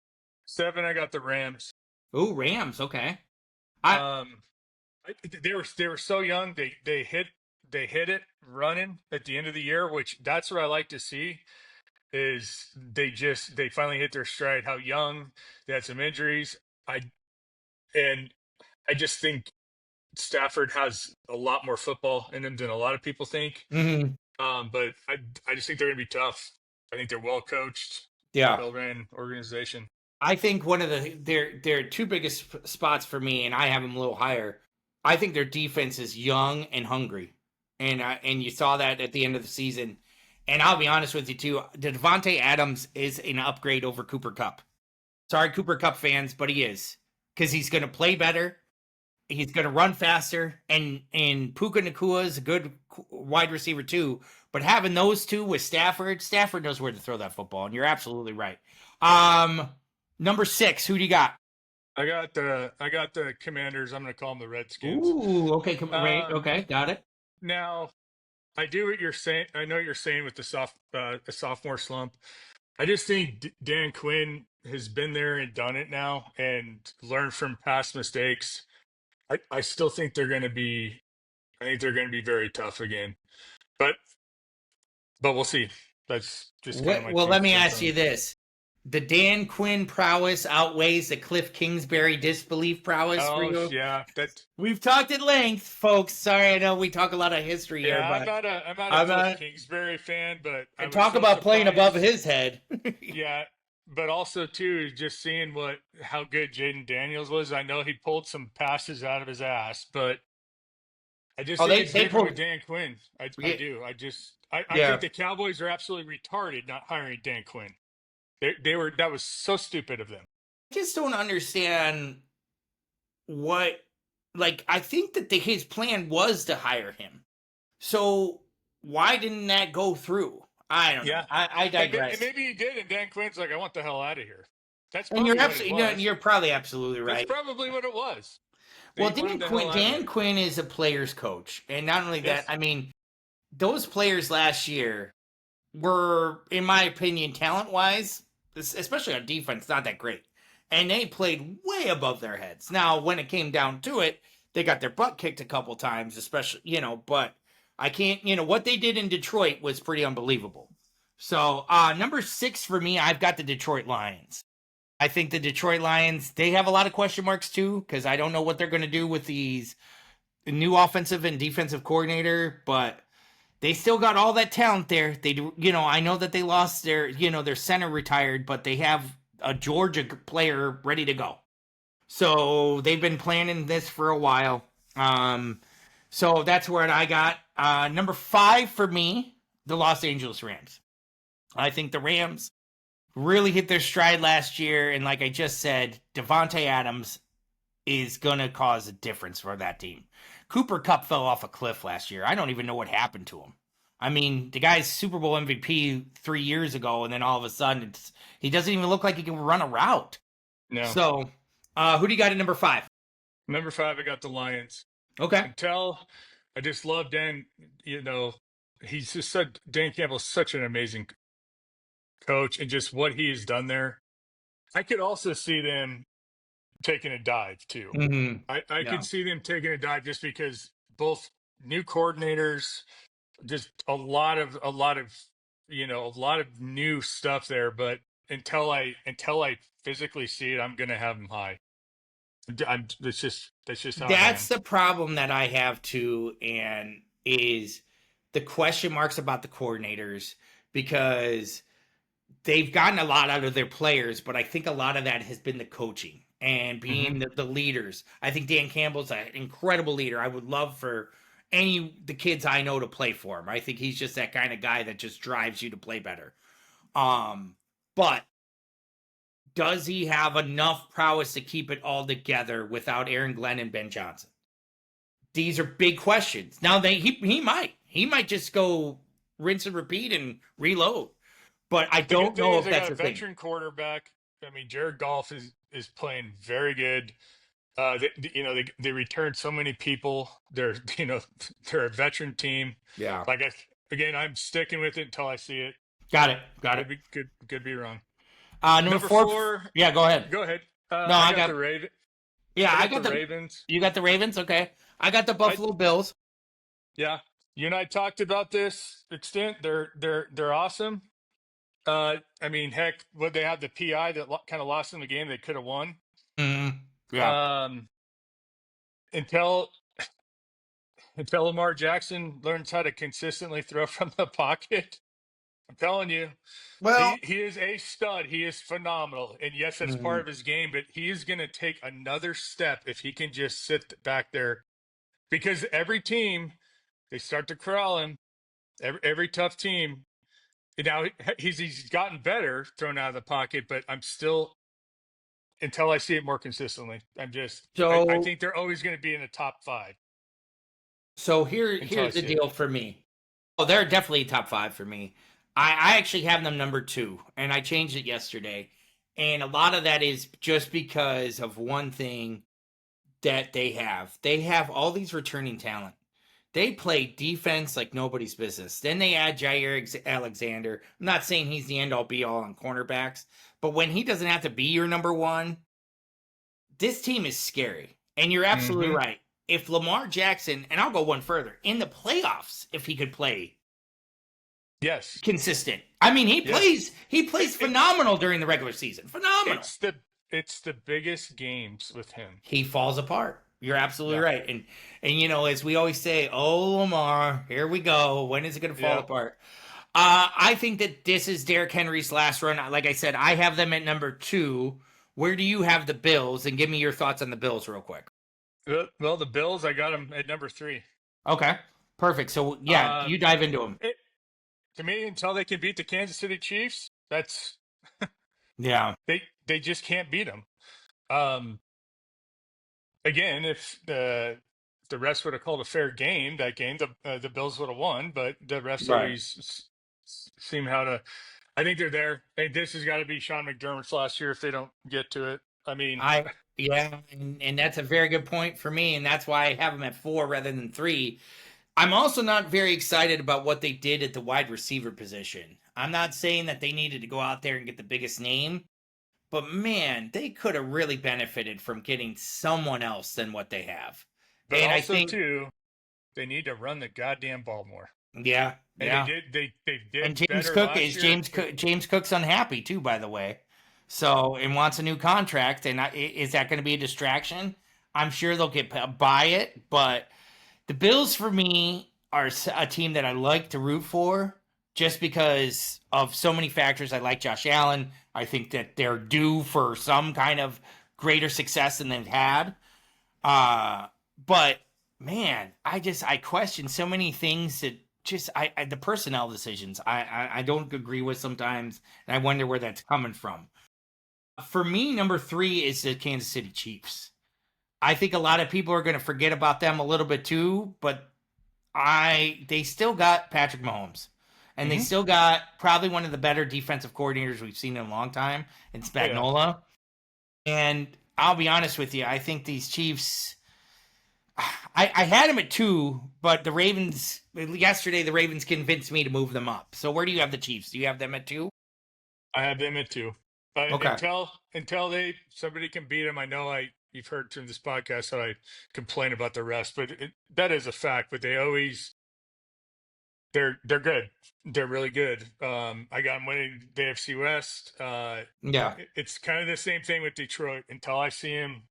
Speaker 2: 7, I got the Rams.
Speaker 1: Oh, Rams. Okay.
Speaker 2: They were so young. They hit it running at the end of the year, which that's what I like to see. Is they finally hit their stride. How young, they had some injuries. I just think Stafford has a lot more football in him than a lot of people think.
Speaker 1: Mm-hmm.
Speaker 2: But I just think they're going to be tough. I think they're well coached,
Speaker 1: Yeah.
Speaker 2: well-ran organization.
Speaker 1: I think one of their two biggest spots for me, and I have them a little higher. I think their defense is young and hungry, and you saw that at the end of the season. And I'll be honest with you too, Devontae Adams is an upgrade over Cooper Kupp. Sorry, Cooper Kupp fans, but he is because he's going to play better. He's going to run faster, and Puka Nacua is a good wide receiver too. But having those two with Stafford knows where to throw that football, and you're absolutely right. Number 6, who do you got?
Speaker 2: I got the Commanders. I'm going to call them the Redskins.
Speaker 1: Ooh, okay, okay, got it.
Speaker 2: Now, I do what you're saying. I know what you're saying with the sophomore slump. I just think Dan Quinn has been there and done it now and learned from past mistakes. I still think they're going to be. I think they're going to be very tough again, but we'll see. That's just kind of my.
Speaker 1: Well, let me ask you this: the Dan Quinn prowess outweighs the Cliff Kingsbury disbelief prowess for you?
Speaker 2: Yeah,
Speaker 1: we've talked at length, folks. Sorry, I know we talk a lot of history here, but
Speaker 2: I'm not a Cliff Kingsbury fan, but
Speaker 1: I talk about playing above his head.
Speaker 2: Yeah. But also too, just seeing how good Jaden Daniels was. I know he pulled some passes out of his ass, but I just think it's different with Dan Quinn. I do. I think the Cowboys are absolutely retarded not hiring Dan Quinn. That was so stupid of them.
Speaker 1: I just don't understand what. Like, I think that his plan was to hire him. So why didn't that go through? I don't know. I digress.
Speaker 2: And maybe he did, and Dan Quinn's like, I want the hell out of here. That's
Speaker 1: probably you're probably absolutely right.
Speaker 2: That's probably what it was.
Speaker 1: Well, Dan Quinn is a player's coach. And not only that, I mean, those players last year were, in my opinion, talent-wise, especially on defense, not that great. And they played way above their heads. Now, when it came down to it, they got their butt kicked a couple times, especially, but I can't, what they did in Detroit was pretty unbelievable. So, number 6 for me, I've got the Detroit Lions. I think the Detroit Lions, they have a lot of question marks too, because I don't know what they're going to do with these new offensive and defensive coordinator, but they still got all that talent there. They do, I know that they lost their center retired, but they have a Georgia player ready to go. So they've been planning this for a while. So that's where I got. Number 5 for me, the Los Angeles Rams. I think the Rams really hit their stride last year. And like I just said, Devontae Adams is going to cause a difference for that team. Cooper Kupp fell off a cliff last year. I don't even know what happened to him. I mean, the guy's Super Bowl MVP 3 years ago, and then all of a sudden, he doesn't even look like he can run a route.
Speaker 2: No.
Speaker 1: So, who do you got at number 5?
Speaker 2: Number 5, I got the Lions.
Speaker 1: Okay.
Speaker 2: I just love Dan. He's just said Dan Campbell's such an amazing coach, and just what he's done there. I could also see them taking a dive too.
Speaker 1: Mm-hmm.
Speaker 2: I could see them taking a dive just because both new coordinators, just a lot of new stuff there. But until I physically see it, I'm going to have them high. That's just how
Speaker 1: that's the problem that I have too, and is the question marks about the coordinators, because they've gotten a lot out of their players, but I think a lot of that has been the coaching and being the leaders. I think Dan Campbell's an incredible leader. I would love for the kids I know to play for him. I think he's just that kind of guy that just drives you to play better. But does he have enough prowess to keep it all together without Aaron Glenn and Ben Johnson? These are big questions. Now he might just go rinse and repeat and reload. But I
Speaker 2: The good
Speaker 1: don't
Speaker 2: thing
Speaker 1: know
Speaker 2: is
Speaker 1: if
Speaker 2: they
Speaker 1: that's
Speaker 2: got a
Speaker 1: the thing.
Speaker 2: veteran quarterback. I mean, Jared Goff is playing very good. They returned so many people. They're they're a veteran team.
Speaker 1: Yeah.
Speaker 2: Like again, I'm sticking with it until I see it.
Speaker 1: Got it. Got it.
Speaker 2: Could be wrong.
Speaker 1: Number
Speaker 2: Number
Speaker 1: 4.
Speaker 2: four.
Speaker 1: Yeah, go ahead.
Speaker 2: Go ahead.
Speaker 1: No,
Speaker 2: I
Speaker 1: I
Speaker 2: got
Speaker 1: got.
Speaker 2: the Raven.
Speaker 1: Yeah,
Speaker 2: I
Speaker 1: I
Speaker 2: got the
Speaker 1: got the.
Speaker 2: Ravens.
Speaker 1: You got the Ravens. Okay. I got the
Speaker 2: I
Speaker 1: Buffalo Bills.
Speaker 2: Yeah. You and I talked about this extent. They're awesome. I mean, heck, what they had the PI that kind of lost in the game. They could have won.
Speaker 1: Yeah.
Speaker 2: Um, until Lamar Jackson learns how to consistently throw from the pocket. I'm telling you,
Speaker 1: Well.
Speaker 2: he is a stud. He is phenomenal. And yes, that's part
Speaker 1: Mhm.
Speaker 2: of his game, but he is going to take another step if he can just sit back there. Because every team, they start to corral him. Every tough team. And now he's gotten better thrown out of the pocket, but I'm still, until I see it more consistently, I
Speaker 1: So
Speaker 2: think they're always going to be in the top 5 until I
Speaker 1: here's the
Speaker 2: see it.
Speaker 1: deal for me. Oh, they're definitely top 5 for me. I actually have them number 2, and I changed it yesterday. And a lot of that is just because of one thing that they have. They have all these returning talent. They play defense like nobody's business. Then they add Jair Alexander. I'm not saying he's the end all be all on cornerbacks, but when he doesn't have to be your number one, this team is scary. And you're absolutely
Speaker 2: Mm-hmm.
Speaker 1: right. If Lamar Jackson, and I'll go one further, in the playoffs, if he could play
Speaker 2: Yes.
Speaker 1: consistent. I mean,
Speaker 2: Yes.
Speaker 1: he plays phenomenal during the regular season. Phenomenal.
Speaker 2: It's the biggest games with him.
Speaker 1: He falls apart. You're absolutely
Speaker 2: Yeah.
Speaker 1: right. And as we always say, oh Lamar, here we go. When is it going to fall
Speaker 2: Yeah.
Speaker 1: apart? I think that this is Derrick Henry's last run. Like I said, I have them at number 2. Where do you have the Bills? And give me your thoughts on the Bills real quick.
Speaker 2: Well, the Bills, I got them at number 3.
Speaker 1: Okay, perfect. So yeah,
Speaker 2: Um,
Speaker 1: you dive into them.
Speaker 2: to me, until they can beat the Kansas City Chiefs,
Speaker 1: Yeah,
Speaker 2: they just can't beat them. Um, again, if the refs would have called a fair game, that game, the Bills would have won. But the refs
Speaker 1: right.
Speaker 2: always seem how to. I think they're there. Hey, this has got to be Sean McDermott's last year if they don't get to it. I mean,
Speaker 1: Yeah, and that's a very good point for me, and that's why I have them at 4 rather than 3. I'm also not very excited about what they did at the wide receiver position. I'm not saying that they needed to go out there and get the biggest name, but man, they could have really benefited from getting someone else than what they have.
Speaker 2: but
Speaker 1: And I
Speaker 2: also
Speaker 1: think,
Speaker 2: too, they need to run the goddamn ball more.
Speaker 1: yeah,
Speaker 2: And
Speaker 1: yeah.
Speaker 2: they
Speaker 1: And
Speaker 2: did better last year.
Speaker 1: James Cook's unhappy too, by the way. So and wants a new contract. And is that going to be a distraction? I'm sure they'll buy it, but the Bills for me are a team that I like to root for just because of so many factors. I like Josh Allen. I think that they're due for some kind of greater success than they've had. But man, I question so many things that just the personnel decisions I don't agree with sometimes, and I wonder where that's coming from. For me, number 3 is the Kansas City Chiefs. I think a lot of people are going to forget about them a little bit too, but they still got Patrick Mahomes. And they
Speaker 2: Mm-hmm.
Speaker 1: still got probably one of the better defensive coordinators we've seen in a long time in
Speaker 2: Oh, yeah.
Speaker 1: Spagnuolo. And I'll be honest with you, I think these Chiefs. I had them at 2, but yesterday the Ravens convinced me to move them up. So where do you have the Chiefs? Do you have them at 2?
Speaker 2: I have them at 2. But
Speaker 1: Okay.
Speaker 2: until somebody can beat them, I know you've heard from this podcast that I complain about the rest, but that is a fact. But they're good. They're really good. I got them winning the AFC West.
Speaker 1: Yeah.
Speaker 2: It's kind of the same thing with Detroit. Until I see him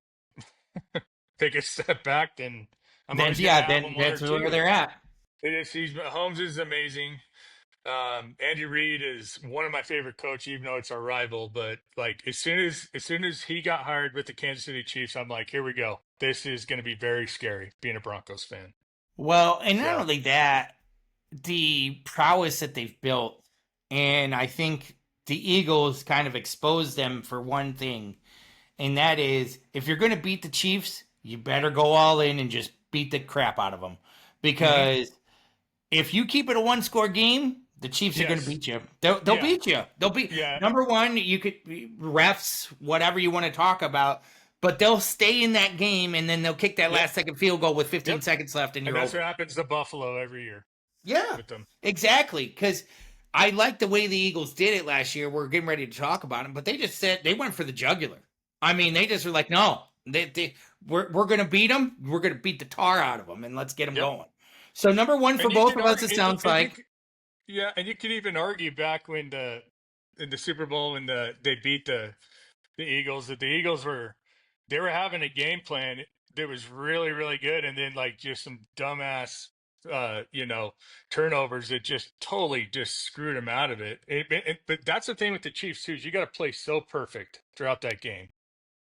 Speaker 2: take a step back, then I'm always going to have them 1 or
Speaker 1: That's where
Speaker 2: 2.
Speaker 1: they're at.
Speaker 2: Holmes is amazing. Andy Reid is one of my favorite coaches, even though it's our rival. But like as soon as he got hired with the Kansas City Chiefs, I'm like, here we go. This is going to be very scary being a Broncos fan.
Speaker 1: Well, and not
Speaker 2: So
Speaker 1: only that, the prowess that they've built, and I think the Eagles kind of exposed them for one thing, and that is if you're going to beat the Chiefs, you better go all in and just beat the crap out of them
Speaker 2: mhm.
Speaker 1: because if you keep it a one-score game, the Chiefs are going to
Speaker 2: Yes.
Speaker 1: beat you. They'll
Speaker 2: Yeah.
Speaker 1: beat you. They'll be
Speaker 2: Yeah.
Speaker 1: number one. You could refs, whatever you want to talk about, but they'll stay in that game, and then they'll kick that
Speaker 2: Yep.
Speaker 1: last second field goal with 15
Speaker 2: Yep.
Speaker 1: seconds left, and
Speaker 2: And
Speaker 1: you're
Speaker 2: that's
Speaker 1: over.
Speaker 2: what happens to Buffalo every year
Speaker 1: Yeah,
Speaker 2: with them.
Speaker 1: exactly. Because I like the way the Eagles did it last year. We're getting ready to talk about them, but they just said they went for the jugular. I mean, they just were like, no, we're going to beat them. We're going to beat the tar out of them, and let's get them
Speaker 2: Yep.
Speaker 1: going. So number one for
Speaker 2: And you
Speaker 1: both
Speaker 2: can
Speaker 1: of us,
Speaker 2: argue,
Speaker 1: it sounds like.
Speaker 2: yeah, and you could even argue back when in the Super Bowl when they beat the Eagles that the Eagles were having a game plan that was really really good, and then like just some dumbass turnovers that just totally just screwed them out of it. But that's the thing with the Chiefs too, is you got to play so perfect throughout that game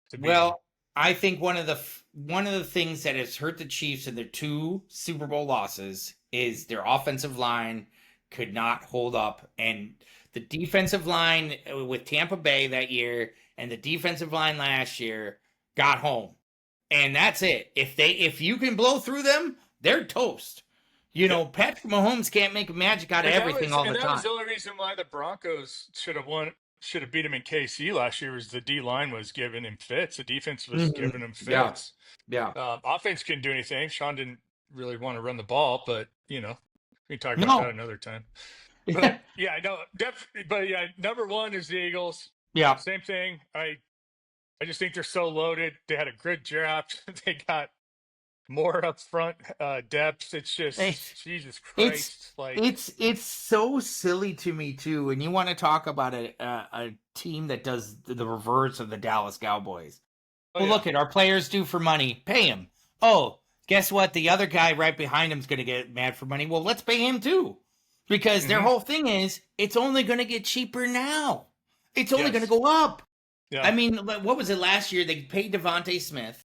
Speaker 2: to beat them.
Speaker 1: Well, I think one of the things that has hurt the Chiefs in their 2 Super Bowl losses is their offensive line could not hold up, and the defensive line with Tampa Bay that year and the defensive line last year got home, and that's it. If you can blow through them, they're toast. You know, Patrick Mahomes can't make magic out of everything all the time.
Speaker 2: That was the only reason why the Broncos should have beat him in KC last year, was the D line was giving him fits. The defense was giving him fits.
Speaker 1: Yeah.
Speaker 2: Offense couldn't do anything. Sean didn't really want to run the ball, but we can talk about that another time. But yeah, I know. But yeah, number one is the Eagles.
Speaker 1: Yeah.
Speaker 2: Same thing. I just think they're so loaded. They had a good draft. They got more up front depth. It's just Jesus Christ.
Speaker 1: It's so silly to me too. And you want to talk about a team that does the reverse of the Dallas Cowboys. Look at our players do for money. Pay him. Oh, guess what? The other guy right behind him is going to get mad for money. Well, let's pay him too. Because their whole thing is, it's only going to get cheaper now. It's only going to go up. Yeah. I mean, what was it last year? They paid Devontae Smith,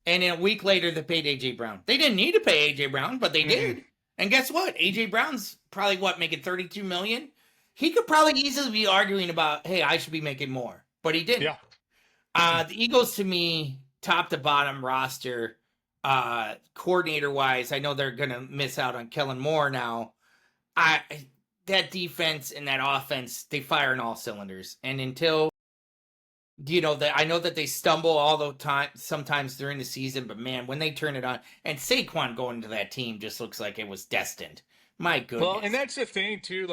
Speaker 1: and then a week later they paid A.J. Brown. They didn't need to pay A.J. Brown, but they did. And guess what? A.J. Brown's probably, making $32 million? He could probably easily be arguing about, hey, I should be making more. But he didn't. Yeah. The Eagles, to me, top to bottom roster, coordinator-wise, I know they're going to miss out on Kellen Moore now. That defense and that offense, they fire in all cylinders. And until, I know that they stumble all the time, sometimes during the season, but man, when they turn it on, and Saquon going into that team just looks like it was destined. My goodness.
Speaker 2: Well, and that's the thing too,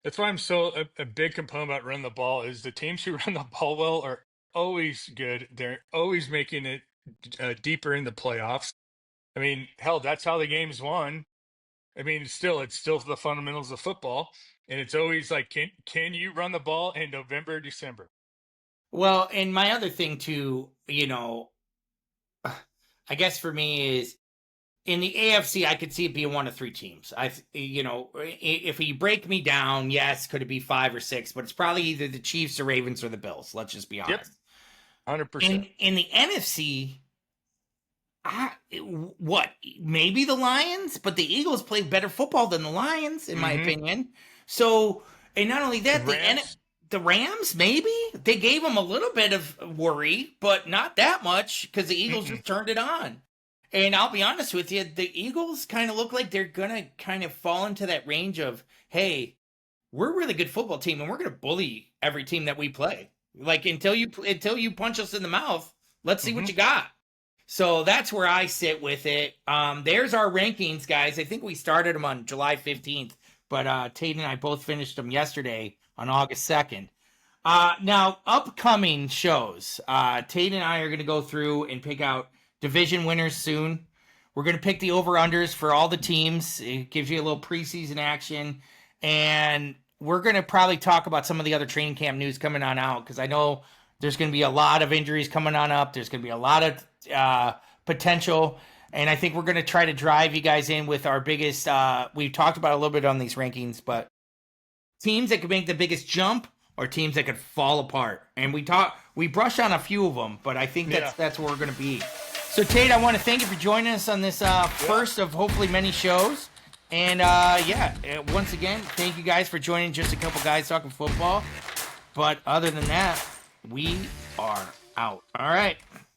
Speaker 2: that's why I'm so a big component about running the ball is the teams who run the ball well are always good. They're always making it deeper in the playoffs. I mean, hell, that's how the game's won. I mean, it's still the fundamentals of football, and it's always like, can you run the ball in November, December?
Speaker 1: Well, and my other thing too, I guess for me is in the AFC, I could see it being one of 3 teams. If you break me down, yes, could it be 5 or 6? But it's probably either the Chiefs, the Ravens, or the Bills. Let's just be honest.
Speaker 2: 100%.
Speaker 1: In the NFC. Maybe the Lions, but the Eagles play better football than the Lions, in my opinion. So, and not only that, the Rams, maybe they gave them a little bit of worry, but not that much because the Eagles just turned it on. And I'll be honest with you, the Eagles kind of look like they're gonna kind of fall into that range of, hey, we're a really good football team, and we're gonna bully every team that we play. Like until you punch us in the mouth, let's see what you got. So that's where I sit with it. There's our rankings, guys. I think we started them on July 15th, but Tate and I both finished them yesterday on August 2nd. Now, upcoming shows. Tate and I are going to go through and pick out division winners soon. We're going to pick the over-unders for all the teams. It gives you a little preseason action. And we're going to probably talk about some of the other training camp news coming on out because I know there's going to be a lot of injuries coming on up. There's going to be a lot of potential, and I think we're going to try to drive you guys in with our biggest, we've talked about a little bit on these rankings, but teams that could make the biggest jump or teams that could fall apart. And we brushed on a few of them, but I think that's where we're going to be. So Tate, I want to thank you for joining us on this first of hopefully many shows. And once again, thank you guys for joining Just a Couple Guys Talking Football. But other than that, we are out. All right.